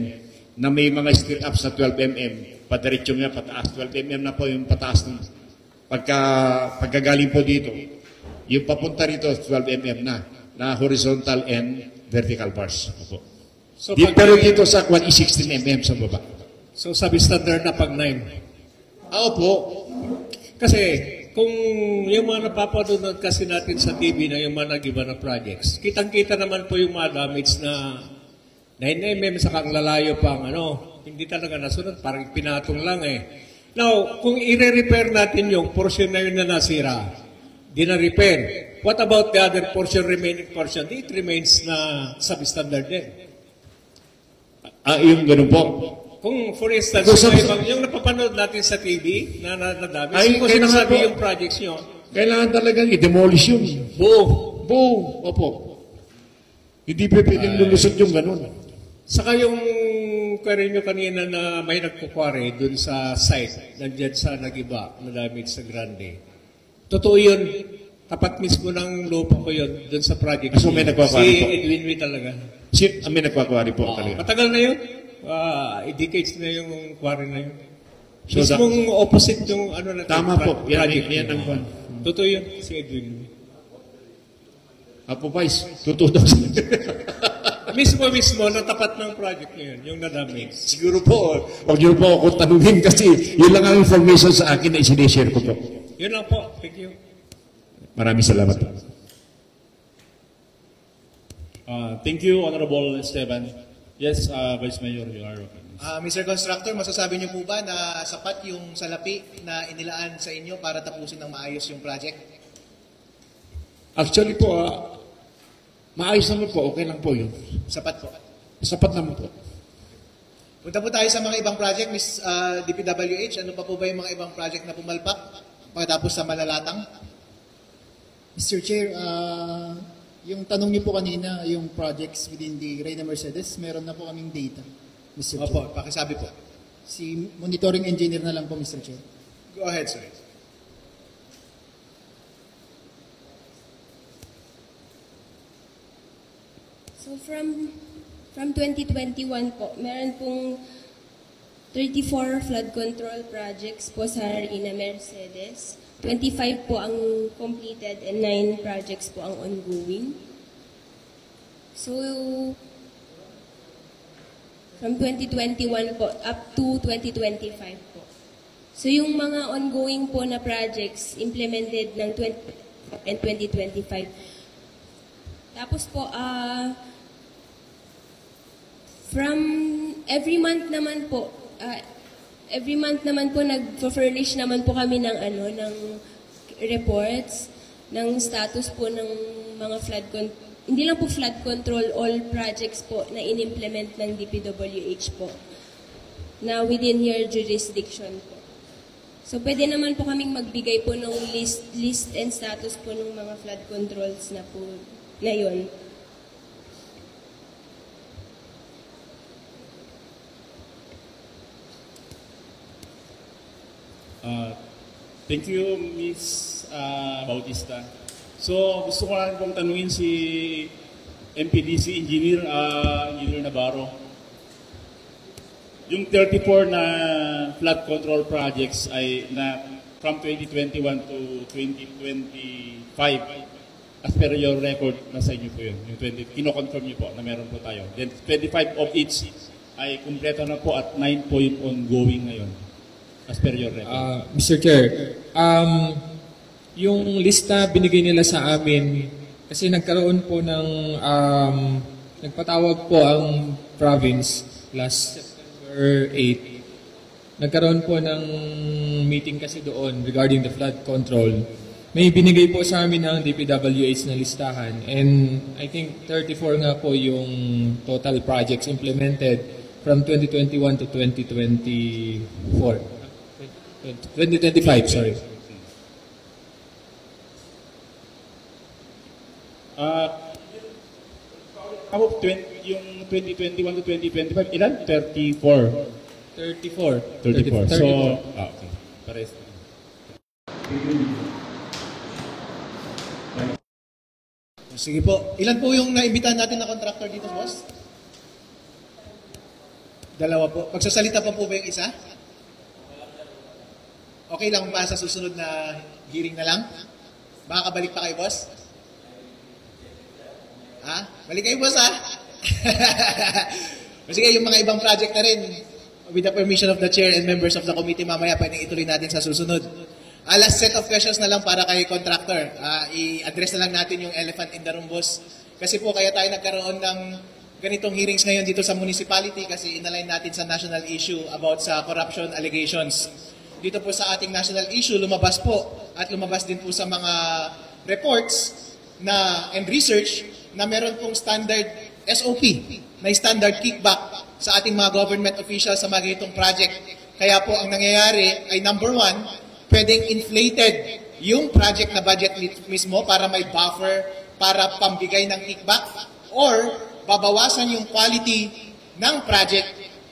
na may mga steel up sa 12 mm. Padiretso nga pataas. 12 mm na po yung pataas ng pagkagaling po dito. Yung papunta rito, 12 mm na horizontal and vertical bars. Opo. So, Pero dito sa kwan, 16 mm sa baba. So sabi standard na pag 9. Opo. Kasi kung yung mga napapanood kasi natin sa TV na yung mga nag-iba na projects, kitang-kita naman po yung mga damage na 9 mm sa kang lalayo pang hindi talaga nasunod, parang pinatong lang eh. Now, kung i-repair natin yung portion na yun na nasira, di na repair. What about the other portion, remaining portion? It remains na substandard din. Yung ganun po. Kung for instance, yung napapanood natin sa TV na nadami, kung sinasabi yung projects nyo, kailangan talagang i-demolish yun. Buo. Opo. Hindi pa pwedeng lulusot yung ganun. Saka yung query nyo kanina na may nagkukwari dun sa site, nandiyan sa Nagiba, na damage sa Grande. Totoo yun. Tapat mismo ng lupa ko yun dun sa project. So may nagkukwari po? Si Edwin Wee talaga. May nagkukwari po talaga. Matagal na yun. Decades na yung quarry na yun. So mismong opposite yung na tama po. Yan ang kwan. Totoo yun, si Edwin Wee. Apo Vice, totoo daw. mismo, natapat ng project na yun, yung nadamage. Siguro po, huwag niyo po ako tanungin kasi yun lang ang information sa akin na isinishare ko po. Yun lang po. Thank you. Maraming salamat. Thank you, Honorable Esteban. Yes, Vice Mayor, you are open. Mr. Constructor, masasabi niyo po ba na sapat yung salapi na inilaan sa inyo para tapusin ng maayos yung project? Actually po, maayos naman po, okay lang po yun. Sapat po. Sapat naman po. Punta po tayo sa mga ibang project, Ms. DPWH. Ano pa po ba yung mga ibang project na pumalpak pagkatapos sa Malalatang? Mr. Chair, yung tanong niyo po kanina, yung projects within the Reyna Mercedes, meron na po kaming data, Mr. Chair. Opo, pakisabi po. Si monitoring engineer na lang po, Mr. Chair. Go ahead, sir. So from 2021 po, meron pong 34 flood control projects po sa Reyna Mercedes. 25 po ang completed and 9 projects po ang ongoing. So from 2021 po up to 2025 po. So yung mga ongoing po na projects implemented ng 2025. Tapos po from every month naman po nag-furnish naman po kami ng ng reports ng status po ng mga flood control. Hindi lang po flood control, all projects po na in-implement ng DPWH po na within your jurisdiction po. So pwede naman po kaming magbigay po ng list and status po ng mga flood controls na po na yun. Thank you, Ms. Bautista. So, gusto ko lang pong tanungin si MPDC Engineer, Engineer Navarro. Yung 34 na flood control projects ay na from 2021 to 2025, as per your record, nasa inyo po yun. Yung 20, kino-confirm niyo po na meron po tayo. Then 25 of each ay kumpleto na po at 9 po yung ongoing ngayon, as per your record. Mr. Chair, yung lista binigay nila sa amin, kasi nagkaroon po ng, nagpatawag po ang province last September 8. Nagkaroon po ng meeting kasi doon regarding the flood control. May binigay po sa amin ng DPWH na listahan, and I think 34 nga po yung total projects implemented from 2021 to 2024. 2025, sorry. Yung 2021 to 2025, ilan? 34. 34. So, okay. Pares. Sige po. Ilan po yung naimbitahan natin na contractor dito, boss? Dalawa po. Magsasalita pa po ba yung isa? Okay lang ba sa susunod na hearing na lang? Makakabalik pa kayo, boss? Ha? Balik kayo, boss, ha? Sige, yung mga ibang project na rin, with the permission of the chair and members of the committee, mamaya pwedeng ituloy natin sa susunod. Last set of questions na lang para kay contractor. I-address na lang natin yung elephant in the room, boss. Kasi po kaya tayo nagkaroon ng ganitong hearings ngayon dito sa municipality kasi inalign natin sa national issue about sa corruption allegations. Dito po sa ating national issue, lumabas po at lumabas din po sa mga reports na and research na meron pong standard SOP, na standard kickback sa ating mga government officials sa mga ganitong project. Kaya po ang nangyayari ay number one, pwedeng inflated yung project na budget mismo para may buffer para pambigay ng kickback, or babawasan yung quality ng project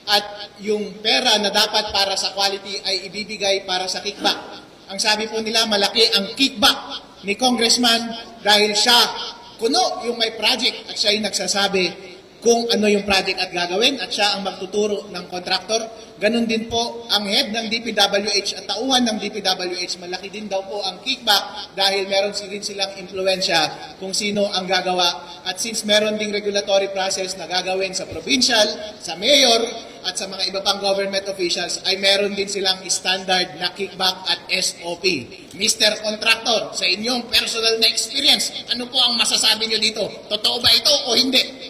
at yung pera na dapat para sa quality ay ibibigay para sa kickback. Ang sabi po nila, malaki ang kickback ni Congressman dahil siya kuno yung may project at siya yung nagsasabi kung ano yung project at gagawin at siya ang magtuturo ng contractor. Ganon din po ang head ng DPWH at tauhan ng DPWH. Malaki din daw po ang kickback dahil meron din silang impluensya kung sino ang gagawa. At since meron ding regulatory process na gagawin sa provincial, sa mayor, at sa mga iba pang government officials, ay meron din silang standard na kickback at SOP. Mr. Contractor, sa inyong personal na experience, ano po ang masasabi nyo dito? Totoo ba ito o hindi?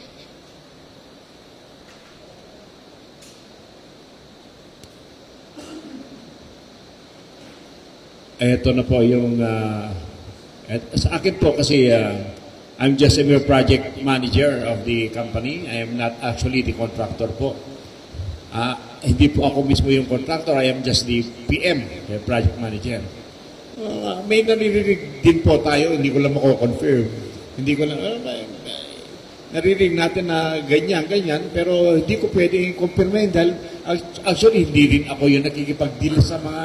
Ito na po yung, sa akin po kasi I'm just a mere project manager of the company. I am not actually the contractor po. Hindi po ako mismo yung contractor. I am just the PM, the project manager. May naririnig din po tayo, hindi ko lang mako-confirm. Hindi ko lang, naririnig natin na ganyan, pero hindi ko pwedeng confirmin dahil actually hindi rin ako yung nakikipag-deal sa mga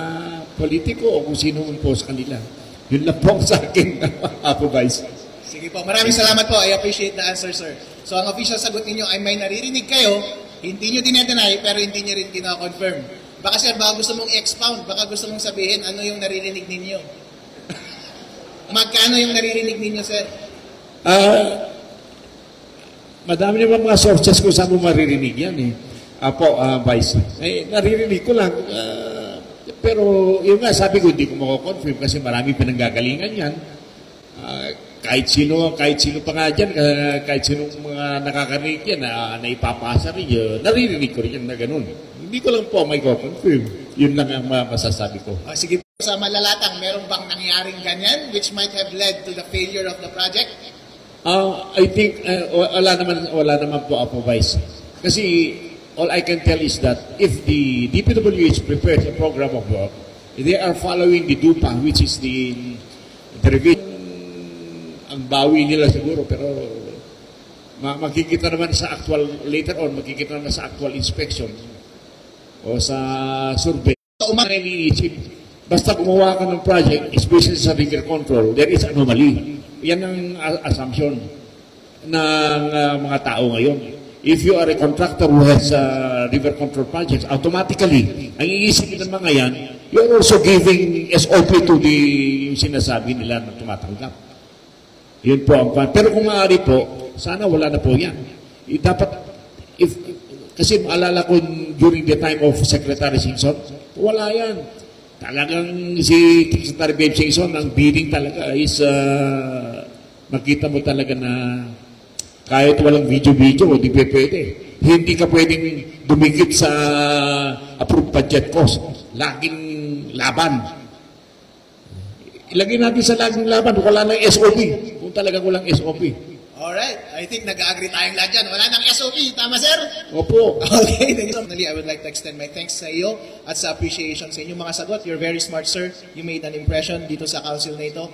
politiko o kung sino po sa kanila. Yun lang po sa akin, Apo Vice. Sige po, maraming salamat po. I appreciate the answer, sir. So ang official sagot ninyo ay may naririnig kayo, hindi nyo dinedeny, pero hindi nyo rin kina-confirm. Baka sir, baka gusto mong expound, baka gusto mong sabihin ano yung naririnig ninyo. Magkano yung naririnig ninyo, sir? Madami naman mga sources kung saan mo maririnig yan eh. Apo, Vice. Naririnig ko lang. Pero yung nga, sabi ko, hindi ko mako-confirm kasi marami pinanggagalingan yan. Kahit sino pa nga dyan, kahit sino mga nakakarinig yan na ipapasa rin yun, naririnig ko rin yan na ganun. Hindi ko lang po may confirm. Yun lang ang masasabi ko. Sige po, sa malalatang, meron bang nangyaring ganyan which might have led to the failure of the project? I think wala naman po, Apo Vice. Kasi all I can tell is that if the DPWH prepares a program of work, they are following the DUPA, which is the revision. Ang bawi nila siguro, pero makikita naman sa actual, later on, makikita naman sa actual inspection o sa survey. Basta gumawa ka ng project, especially sa river control, there is anomaly. Yan ang assumption. ng mga tao ngayon. If you are a contractor who has river control projects, automatically, ang iisipin ng mga yan, you're also giving SOP to yung sinasabi nila na tumatanggap. Yun po ang plan. Pero kung maaari po, sana wala na po yan. Dapat, kasi maalala ko during the time of Secretary Singson, wala yan. Talagang si Secretary Babe Singson, ang bidding talaga is, makita mo talaga na kahit walang video-video, hindi pwede. Hindi ka pwedeng dumikit sa approved budget cost. Laging laban. Ilagay natin sa laging laban, wala nang SOP. Kung talagang walang SOP. Alright, I think nag-agree tayong lahat dyan. Wala nang SOP, tama sir? Opo. Okay, thank you. Finally, I would like to extend my thanks sa iyo at sa appreciation sa inyong mga sagot. You're very smart, sir. You made an impression dito sa council na ito.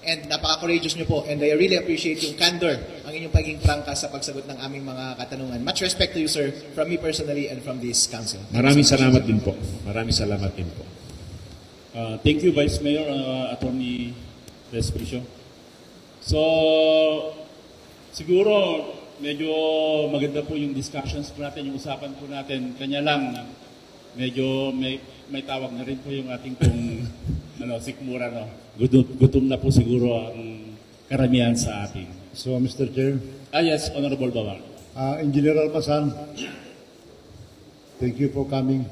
And napaka-courageous nyo po. And I really appreciate yung candor, ang inyong pagiging prangka sa pagsagot ng aming mga katanungan. Much respect to you, sir, from me personally and from this council. Maraming salamat din po. Maraming salamat din po. Thank you, Vice Mayor, Attorney Vespricio. So, siguro, medyo maganda po yung discussions po natin, yung usapan po natin. Kanya lang, medyo may tawag na rin po yung ating pong sikmura, no? Gutom na po siguro ang karamihan sa atin. So, Mr. Chair. Yes, Honorable Bawang. In General Masan, thank you for coming.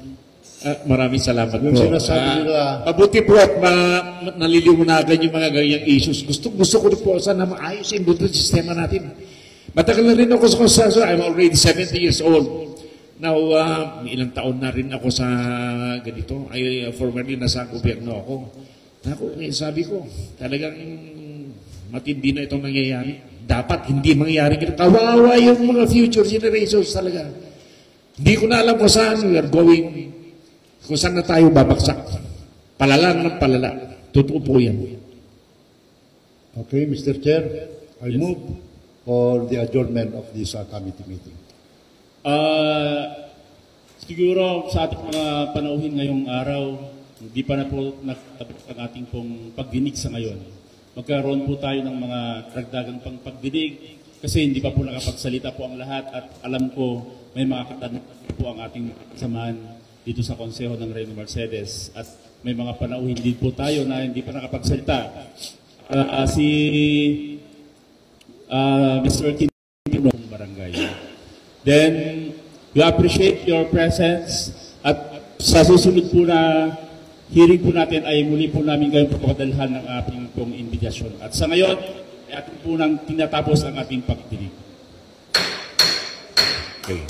Maraming salamat po. Yung sinasabi nila, mabuti po at naliliwanagan yung mga ganyang issues. Gusto ko rin po sana maayos yung buto sistema natin. Matagal na rin ako sa construction. I'm already 70 years old. Now, ilang taon na rin ako sa ganito. Formerly nasa gobyerno ako. Sabi ko, talagang matindi na itong nangyayari. Dapat hindi mangyayari. Kawawa yung mga future generations talaga. Hindi ko na alam kung saan we are going, kung saan na tayo babaksak. Palala ng palala. Totoo po yan. Okay, Mr. Chair, I move for the adjournment of this committee meeting. Siguro sa ating mga panauhin ngayong araw, hindi pa na po nakatapos ang ating pong pagdinig sa ngayon. Magkaroon po tayo ng mga karagdagang pang pagdinig kasi hindi pa po nakapagsalita po ang lahat at alam ko may mga katanungan po ang ating samahan dito sa Konseho ng Reyna Mercedes at may mga panauhin din po tayo na hindi pa nakapagsalita. Si Mr. Quintino ng barangay. Then, we appreciate your presence at sa susunod po na hearing po natin ay muli po namin kayong papadalhan ng ating pong invitasyon. At sa ngayon, ay ating po nang tinatapos ang ating pagdinig. Okay.